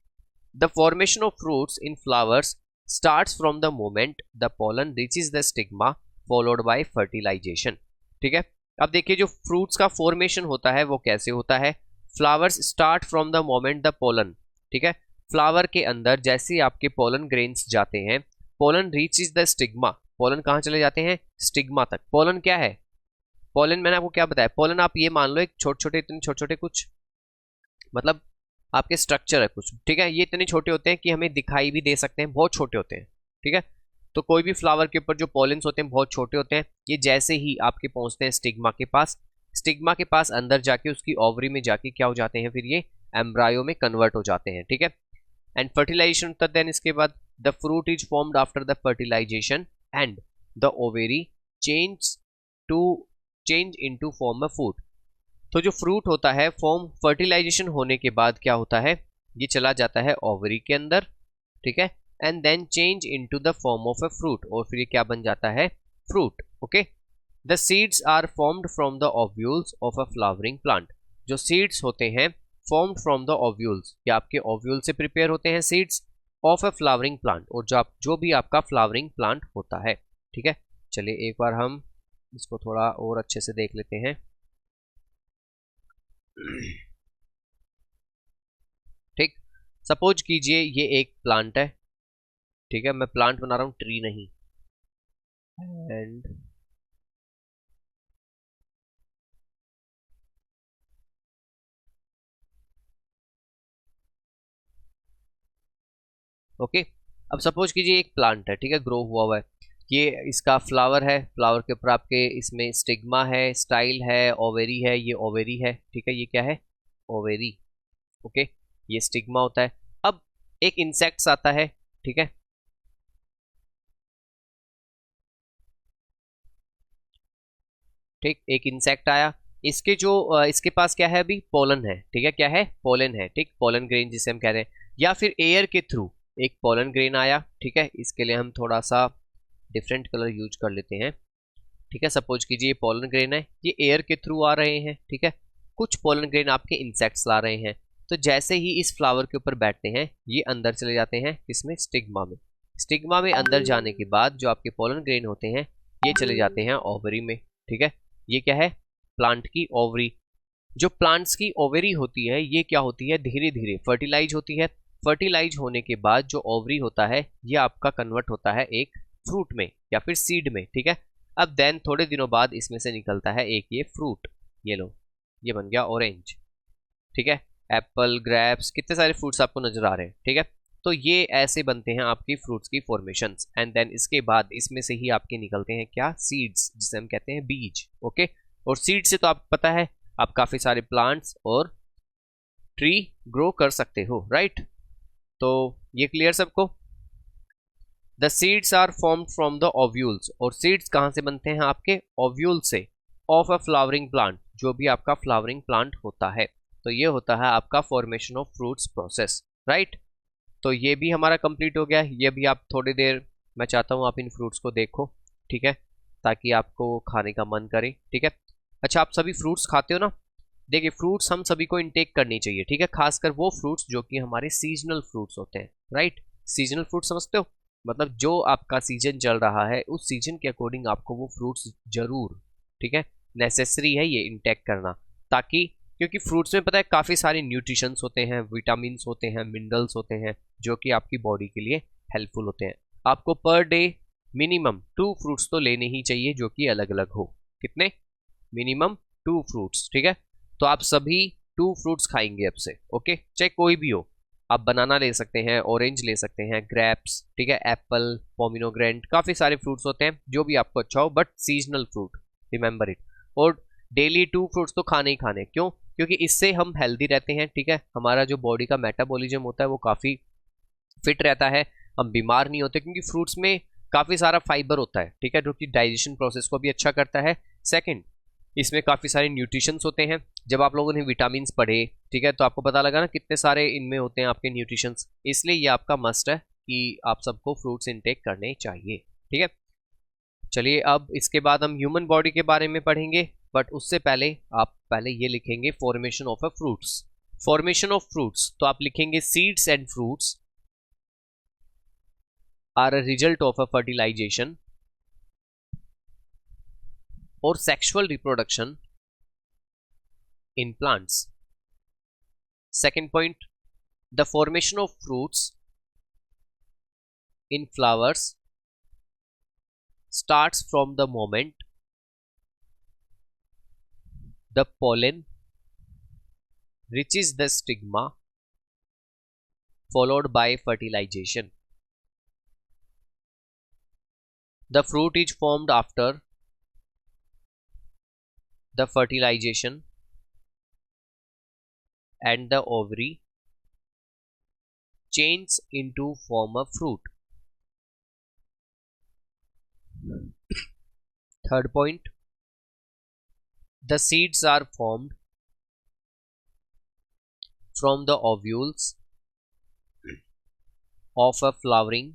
the formation of fruits in flowers starts from the moment the pollen reaches the stigma followed by fertilization. ठीक है, अब देखिए जो फ्रूट्स का फॉर्मेशन होता है वो कैसे होता है? Flowers start from the moment the pollen. ठीक है, फ्लावर के अंदर जैसे ही आपके पोलन ग्रेन्स जाते हैं, pollen reaches the stigma. Pollen कहाँ चले जाते हैं? स्टिग्मा तक. पोलन क्या है? पोलन मैंने आपको क्या बताया? पोलन आप ये मान लो एक छोटे छोटे, इतने छोटे छोटे कुछ, मतलब आपके स्ट्रक्चर है कुछ, ठीक है, ये इतने छोटे होते हैं कि हमें दिखाई भी दे सकते हैं, बहुत छोटे होते हैं. ठीक है, तो कोई भी फ्लावर के ऊपर जो पॉलिन्स होते हैं बहुत छोटे होते हैं. ये जैसे ही आपके पहुंचते हैं स्टिग्मा के पास, स्टिग्मा के पास अंदर जाके उसकी ओवरी में जाके क्या हो जाते हैं? फिर ये एम्ब्रायो में कन्वर्ट हो जाते हैं. ठीक है, एंड फर्टिलाइजेशन होता है. देन इसके बाद the fruit is formed after the fertilization and the ovary change into form a food. तो जो फ्रूट होता है फॉर्म फर्टिलाइजेशन होने के बाद क्या होता है? ये चला जाता है ओवरी के अंदर. ठीक है, and then change into the form of a fruit, और फिर ये क्या बन जाता है? Fruit. Okay, the seeds are formed from the ovules of a flowering plant. जो सीड्स होते हैं फॉर्म्ड फ्रॉम द ओव्यूल्स, या आपके ओव्यूल से प्रिपेयर होते हैं seeds of a flowering plant, और जो भी आपका फ्लावरिंग प्लांट होता है. ठीक है, चलिए एक बार हम इसको थोड़ा और अच्छे से देख लेते हैं. ठीक, सपोज कीजिए ये एक प्लांट है. ठीक है, मैं प्लांट बना रहा हूं, ट्री नहीं. एंड ओके, अब सपोज कीजिए एक प्लांट है. ठीक है, ग्रो हुआ है, ये इसका फ्लावर है, फ्लावर के ऊपर आपके इसमें स्टिग्मा है, स्टाइल है, ओवेरी है. ये ओवेरी है. ठीक है, ये क्या है? ओवेरी. ओके, ये स्टिग्मा होता है. अब एक इंसेक्ट्स आता है. ठीक है, ठीक, एक इंसेक्ट आया. इसके जो इसके पास क्या है? अभी पोलन है. ठीक है, क्या है? पोलन है. ठीक, पोलन ग्रेन जिसे हम कह रहे हैं, या फिर एयर के थ्रू एक पोलन ग्रेन आया. ठीक है, इसके लिए हम थोड़ा सा डिफरेंट कलर यूज कर लेते हैं. ठीक है, सपोज कीजिए ये पोलन ग्रेन है, ये एयर के थ्रू आ रहे हैं. ठीक है, कुछ पोलन ग्रेन आपके इंसेक्ट्स ला रहे हैं. तो जैसे ही इस फ्लावर के ऊपर बैठते हैं, ये अंदर चले जाते हैं इसमें स्टिग्मा में. स्टिग्मा में अंदर जाने के बाद जो आपके पोलन ग्रेन होते हैं ये चले जाते हैं ओवरी में. ठीक है, ये क्या है? प्लांट की ओवरी. जो प्लांट्स की ओवरी होती है ये क्या होती है? धीरे धीरे फर्टिलाइज होती है. फर्टिलाइज होने के बाद जो ओवरी होता है ये आपका कन्वर्ट होता है एक फ्रूट में या फिर सीड में. ठीक है, अब देन थोड़े दिनों बाद इसमें से निकलता है एक ये फ्रूट, ये लो, ये बन गया ऑरेंज, ठीक है। एप्पल, ग्रेप्स, कितने सारे फ्रूट्स आपको नजर आ रहे हैं, ठीक है। तो ये ऐसे बनते हैं आपकी फ्रूट्स की फॉर्मेशंस, एंड देन इसके बाद इसमें से ही आपके निकलते हैं क्या, सीड्स, जिसे हम कहते हैं बीज, ओके। और सीड से तो आपको पता है आप काफी सारे प्लांट्स और ट्री ग्रो कर सकते हो, राइट। तो ये क्लियर सबको। The seeds are formed from the ovules, और सीड्स कहां से बनते हैं, आपके ओव्यूल से, ऑफ अ फ्लावरिंग प्लांट, जो भी आपका फ्लावरिंग प्लांट होता है। तो ये होता है आपका formation of fruits process, right. तो ये भी हमारा कंप्लीट हो गया। ये भी आप थोड़ी देर, मैं चाहता हूँ आप इन फ्रूट्स को देखो, ठीक है, ताकि आपको खाने का मन करे, ठीक है। अच्छा, आप सभी फ्रूट्स खाते हो ना? देखिए, फ्रूट्स हम सभी को इनटेक करनी चाहिए, ठीक है, खासकर वो फ्रूट्स जो कि हमारे सीजनल फ्रूट्स होते हैं, राइट। सीजनल फ्रूट समझते हो, मतलब जो आपका सीजन चल रहा है उस सीजन के अकॉर्डिंग आपको वो फ्रूट्स जरूर, ठीक है, नेसेसरी है ये इंटेक करना, ताकि, क्योंकि फ्रूट्स में पता है काफ़ी सारे न्यूट्रिशंस होते हैं, विटामिन होते हैं, मिनरल्स होते हैं, जो कि आपकी बॉडी के लिए हेल्पफुल होते हैं। आपको पर डे मिनिमम 2 फ्रूट्स तो लेने ही चाहिए, जो कि अलग अलग हो। कितने? मिनिमम 2 फ्रूट्स, ठीक है। तो आप सभी 2 फ्रूट्स खाएंगे अब से, ओके, चाहे कोई भी हो। आप बनाना ले सकते हैं, ऑरेंज ले सकते हैं, ग्रेप्स, ठीक है, एप्पल, पोमिनोग्रेनेट, काफ़ी सारे फ्रूट्स होते हैं, जो भी आपको अच्छा हो, but seasonal fruit, remember it. और डेली 2 फ्रूट्स तो खाने ही खाने, क्यों? क्योंकि इससे हम हेल्दी रहते हैं, ठीक है, हमारा जो बॉडी का मेटाबॉलिज्म होता है वो काफ़ी फिट रहता है, हम बीमार नहीं होते, क्योंकि फ्रूट्स में काफ़ी सारा फाइबर होता है, ठीक है, जो कि डाइजेशन प्रोसेस को भी अच्छा करता है। सेकंड, इसमें काफ़ी सारे न्यूट्रिशंस होते हैं। जब आप लोगों ने विटामिन्स पढ़े, ठीक है, तो आपको पता लगा ना कितने सारे इनमें होते हैं आपके न्यूट्रिशंस। इसलिए ये आपका मस्ट है कि आप सबको फ्रूट्स इनटेक करने चाहिए, ठीक है। चलिए, अब इसके बाद हम ह्यूमन बॉडी के बारे में पढ़ेंगे, बट उससे पहले आप पहले ये लिखेंगे formation of a fruits. Formation of fruits, तो आप लिखेंगे seeds and fruits are a result of a fertilization और sexual reproduction in plants. Second point, the formation of fruits in flowers starts from the moment the pollen reaches the stigma followed by fertilization. The fruit is formed after the fertilization and the ovary change into form a fruit. Third point, the seeds are formed from the ovules of a flowering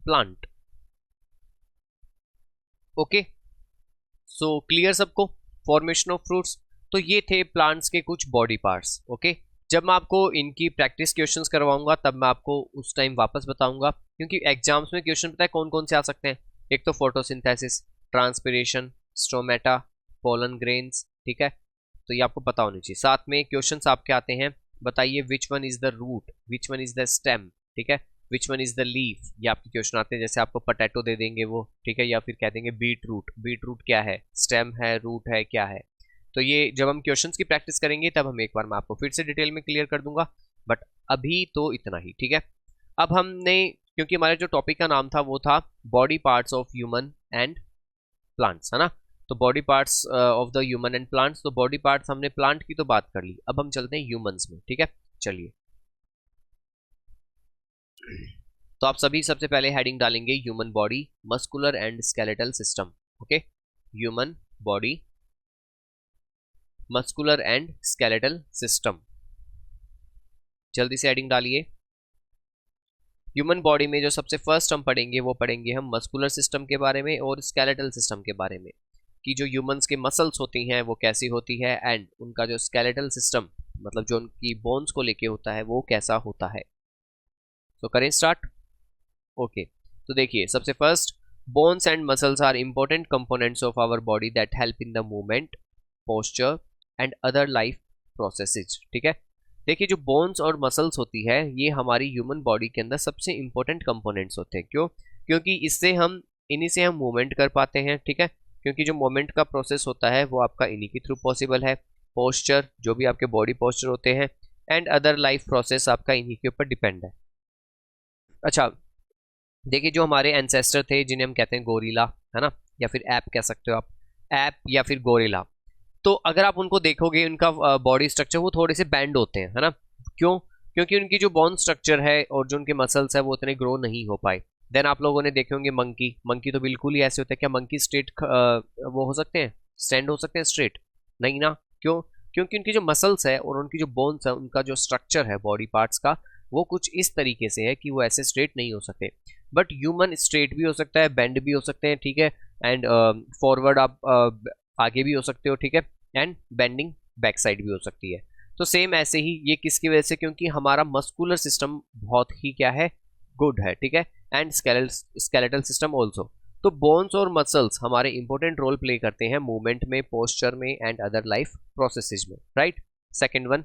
plant. Okay, so clear सबको फॉर्मेशन ऑफ फ्रूट्स। तो ये थे प्लांट्स के कुछ बॉडी पार्ट्स, ओके। जब मैं आपको इनकी प्रैक्टिस क्वेश्चंस करवाऊंगा तब मैं आपको उस टाइम वापस बताऊंगा, क्योंकि एग्जाम्स में क्वेश्चन पता है कौन कौन से आ सकते हैं। एक तो photosynthesis, transpiration, stomata, pollen grains, ठीक है, तो ये आपको पता होनी चाहिए। साथ में क्वेश्चंस आपके आते हैं, बताइए which one is the root, which one is the stem, ठीक है, which one is the leaf, ये आपके क्वेश्चन आते हैं। जैसे आपको पोटैटो दे देंगे वो, ठीक है, या फिर कह देंगे बीट रूट, बीट रूट क्या है, स्टेम है, रूट है, क्या है। तो ये जब हम क्वेश्चंस की प्रैक्टिस करेंगे तब हम एक बार मैं आपको फिर से डिटेल में क्लियर कर दूंगा, बट अभी तो इतना ही, ठीक है। अब हमने, क्योंकि हमारे जो टॉपिक का नाम था वो था body parts of human and plants, है ना, तो body parts of the human and plants, तो बॉडी पार्ट्स हमने प्लांट की तो बात कर ली, अब हम चलते हैं ह्यूमंस में, ठीक है। चलिए, तो आप सभी सबसे पहले हेडिंग डालेंगे human body, muscular and skeletal system, okay, human body, muscular and skeletal system. जल्दी से हेडिंग डालिए। ह्यूमन बॉडी में जो सबसे फर्स्ट हम पढ़ेंगे वो पढ़ेंगे हम मस्कुलर सिस्टम के बारे में और स्केलेटल सिस्टम के बारे में, कि जो ह्यूमंस के मसल्स होती हैं वो कैसी होती है, एंड उनका जो स्केलेटल सिस्टम, मतलब जो उनकी बोन्स को लेके होता है वो कैसा होता है। तो करें स्टार्ट। ओके, तो देखिए, सबसे first, bones and muscles are important components of our body that help in the movement, posture and other life processes, ठीक है। देखिए, जो बोन्स और मसल्स होती है ये हमारी ह्यूमन बॉडी के अंदर सबसे इंपॉर्टेंट कंपोनेंट्स होते हैं। क्यों? क्योंकि इससे हम इन्हीं से हम मूवमेंट कर पाते हैं, ठीक है, क्योंकि जो मूवमेंट का प्रोसेस होता है वो आपका इन्हीं के थ्रू पॉसिबल है। पोस्चर, जो भी आपके बॉडी पोस्चर होते हैं, एंड अदर लाइफ प्रोसेस आपका इन्हीं के ऊपर डिपेंड है। अच्छा, देखिए जो हमारे एंसेस्टर थे जिन्हें हम कहते हैं गोरिल्ला, है ना, या फिर ऐप कह सकते हो आप, ऐप या फिर गोरिल्ला, तो अगर आप उनको देखोगे उनका बॉडी स्ट्रक्चर वो थोड़े से बैंड होते हैं, है ना। क्यों? क्योंकि उनकी जो बोन स्ट्रक्चर है और जो उनके मसल्स है वो उतने ग्रो नहीं हो पाए। देन आप लोगों ने देखे होंगे मंकी, मंकी तो बिल्कुल ही ऐसे होते हैं। क्या मंकी स्ट्रेट वो हो सकते हैं, स्टैंड हो सकते हैं स्ट्रेट? नहीं ना। क्यों? क्योंकि उनकी जो मसल्स है और उनकी जो बोन्स है, उनका जो स्ट्रक्चर है बॉडी पार्ट्स का, वो कुछ इस तरीके से है कि वो ऐसे स्ट्रेट नहीं हो सकते। बट ह्यूमन स्ट्रेट भी हो सकता है, बेंड भी हो सकते हैं, ठीक है, एंड फॉरवर्ड आप आगे भी हो सकते हो, ठीक है, एंड बेंडिंग बैक साइड भी हो सकती है। तो सेम ऐसे ही ये किसकी वजह से? क्योंकि हमारा मस्कुलर सिस्टम बहुत ही क्या है, गुड है, ठीक है, एंड स्केलेटल सिस्टम ऑल्सो। तो बोन्स और मसल्स हमारे इंपॉर्टेंट रोल प्ले करते हैं मूवमेंट में, पोस्चर में, एंड अदर लाइफ प्रोसेसेस में, right. Second one,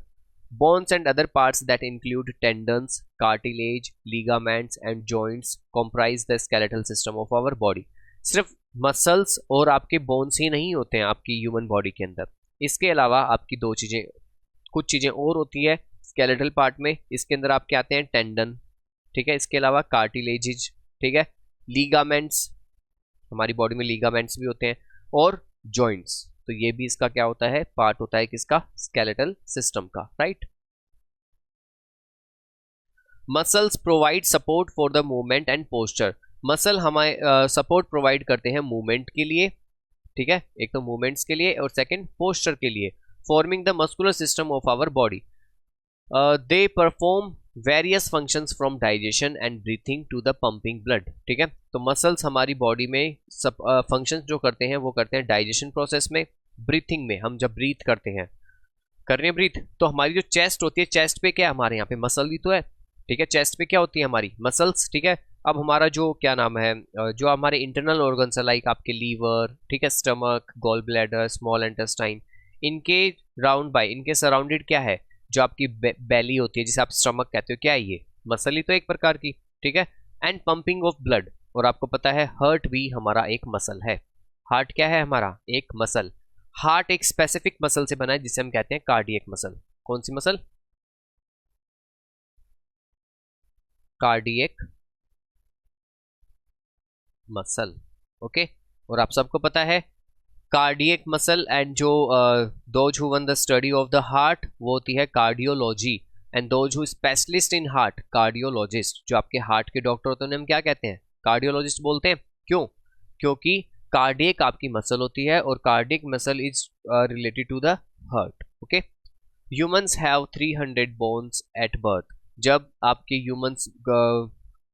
bones and other parts that include tendons, cartilage, ligaments and joints comprise the skeletal system of our body. सिर्फ मसल्स और आपके बोन्स ही नहीं होते हैं आपकी ह्यूमन बॉडी के अंदर, इसके अलावा आपकी कुछ चीजें और होती है स्केलेटल पार्ट में। इसके अंदर आपके आते हैं टेंडन, ठीक है, इसके अलावा कार्टिलेजेज, ठीक है, लीगामेंट्स, हमारी बॉडी में लीगामेंट्स भी होते हैं, और जॉइंट्स। तो ये भी इसका क्या होता है, पार्ट होता है किसका, स्केलेटल सिस्टम का, right. Muscles provide support for the movement and posture. Muscle हमारे सपोर्ट प्रोवाइड करते हैं मूवमेंट के लिए, ठीक है, एक तो मूवमेंट्स के लिए और सेकंड पोस्चर के लिए, forming the muscular system of our body. They perform various functions from digestion and breathing to the pumping blood, ठीक है। तो मसल्स हमारी बॉडी में सब फंक्शंस जो करते हैं वो करते हैं डाइजेशन प्रोसेस में, ब्रीथिंग में, हम जब ब्रीथ करते हैं, कर रहे हैं ब्रीथ, तो हमारी जो चेस्ट होती है, चेस्ट पे क्या है हमारे यहाँ पे मसल भी तो है, ठीक है, चेस्ट पे क्या होती है हमारी मसल्स, ठीक है। अब हमारा जो क्या नाम है, जो हमारे इंटरनल ऑर्गन्स है, लाइक आपके लीवर, ठीक है, stomach, gall bladder, small intestine, इनके राउंड बाय, इनके सराउंडेड क्या है, जो आपकी बेली होती है जिसे आप स्टमक कहते हो, क्या है ये, मसल ही तो एक प्रकार की, ठीक है, एंड पंपिंग ऑफ ब्लड। और आपको पता है हार्ट भी हमारा एक मसल है। हार्ट क्या है हमारा, एक मसल। हार्ट एक स्पेसिफिक मसल से बना है जिसे हम कहते हैं कार्डियक मसल। कौन सी मसल? Cardiac muscle, okay. और आप सबको पता है कार्डियक मसल एंड जो those who one the study of the heart वो होती है cardiology, and those who specialist in heart cardiologist. जो आपके हार्ट के डॉक्टर होते हैं उन्हें हम क्या कहते हैं, कार्डियोलॉजिस्ट बोलते हैं। क्यों? क्योंकि कार्डियक आपकी मसल होती है और cardiac muscle is related to the heart, okay. Humans have 300 bones at birth. जब आपके ह्यूमंस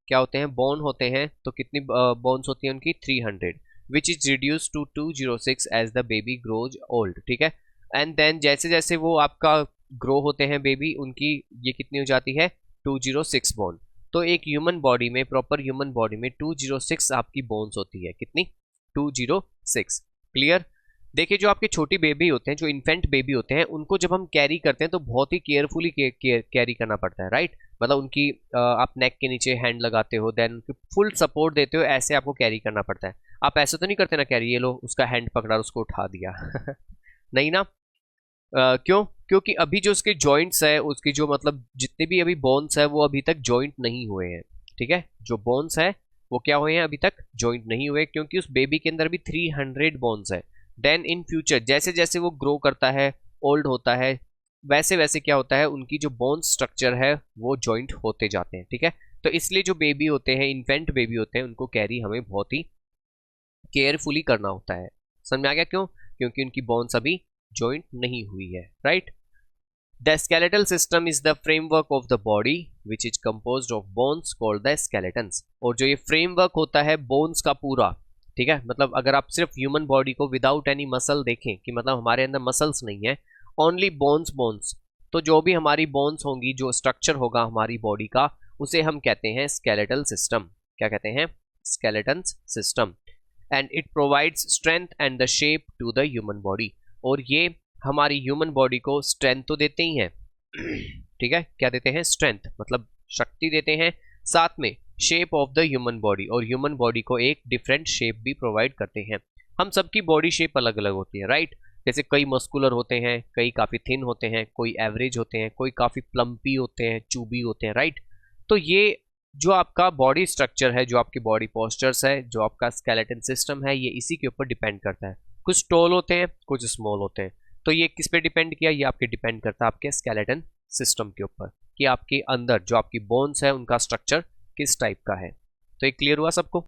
क्या होते हैं, बोन होते हैं, तो कितनी बोन्स होती हैं उनकी, 300, which is reduce to 206 as the baby grows old, ठीक है। एंड देन जैसे जैसे वो आपका ग्रो होते हैं बेबी, उनकी ये कितनी हो जाती है, 206 बोन। तो एक ह्यूमन बॉडी में, प्रॉपर ह्यूमन बॉडी में 206 आपकी बोन्स होती है, कितनी, 206, क्लियर। देखिए जो आपके छोटी बेबी होते हैं, जो इन्फेंट बेबी होते हैं, उनको जब हम कैरी करते हैं तो बहुत ही केयरफुली कैरी करना पड़ता है, राइट। मतलब उनकी आप नेक के नीचे हैंड लगाते हो, देन उनकी फुल सपोर्ट देते हो, ऐसे आपको कैरी करना पड़ता है। आप ऐसे तो नहीं करते ना कैरी, ये लो उसका हैंड पकड़ा उसको उठा दिया नहीं ना। क्यों? क्योंकि अभी जो उसके जॉइंट्स है, उसकी जो मतलब जितने भी अभी बोन्स है वो अभी तक जॉइंट नहीं हुए हैं, ठीक है। जो बोन्स है वो क्या हुए हैं, अभी तक जॉइंट नहीं हुए, क्योंकि उस बेबी के अंदर भी 300 बोन्स है। देन इन फ्यूचर जैसे जैसे वो ग्रो करता है, ओल्ड होता है, वैसे वैसे क्या होता है, उनकी जो बोन स्ट्रक्चर है वो जॉइंट होते जाते हैं, ठीक है। तो इसलिए जो बेबी होते हैं, इन्फेंट बेबी होते हैं, उनको कैरी हमें बहुत ही केयरफुली करना होता है। समझ में आ गया? क्यों? क्योंकि उनकी बोन्स अभी जॉइंट नहीं हुई है, right. The skeletal system is the framework of the body which is composed of bones called the skeletons. और जो ये फ्रेमवर्क होता है बोन्स का पूरा, ठीक है, मतलब अगर आप सिर्फ ह्यूमन बॉडी को विदाउट एनी मसल देखें, कि मतलब हमारे अंदर मसल्स नहीं है, ओनली बोन्स बोन्स, तो जो भी हमारी बोन्स होंगी, जो स्ट्रक्चर होगा हमारी बॉडी का, उसे हम कहते हैं स्केलेटल सिस्टम। क्या कहते हैं? Skeleton system. And it provides strength and the shape to the human body. और ये हमारी ह्यूमन बॉडी को स्ट्रेंथ तो देते ही हैं ठीक है, क्या देते हैं? स्ट्रेंथ, मतलब शक्ति देते हैं, साथ में shape of the human body, और ह्यूमन बॉडी को एक डिफरेंट शेप भी प्रोवाइड करते हैं। हम सबकी बॉडी शेप अलग अलग होती है, राइट। जैसे कई मस्कुलर होते हैं, कई काफ़ी थिन होते हैं, कोई एवरेज होते हैं, कोई काफ़ी प्लम्पी होते हैं, चूबी होते हैं, राइट। तो ये जो आपका बॉडी स्ट्रक्चर है, जो आपकी बॉडी पोस्चर्स है, जो आपका स्केलेटन सिस्टम है, ये इसी के ऊपर डिपेंड करता है। कुछ टॉल होते हैं, कुछ स्मॉल होते हैं। तो ये किस पे डिपेंड किया, ये आपके डिपेंड करता है आपके स्केलेटन सिस्टम के ऊपर, कि आपके अंदर जो आपकी बोन्स है उनका स्ट्रक्चर किस टाइप का है। तो ये क्लियर हुआ सबको।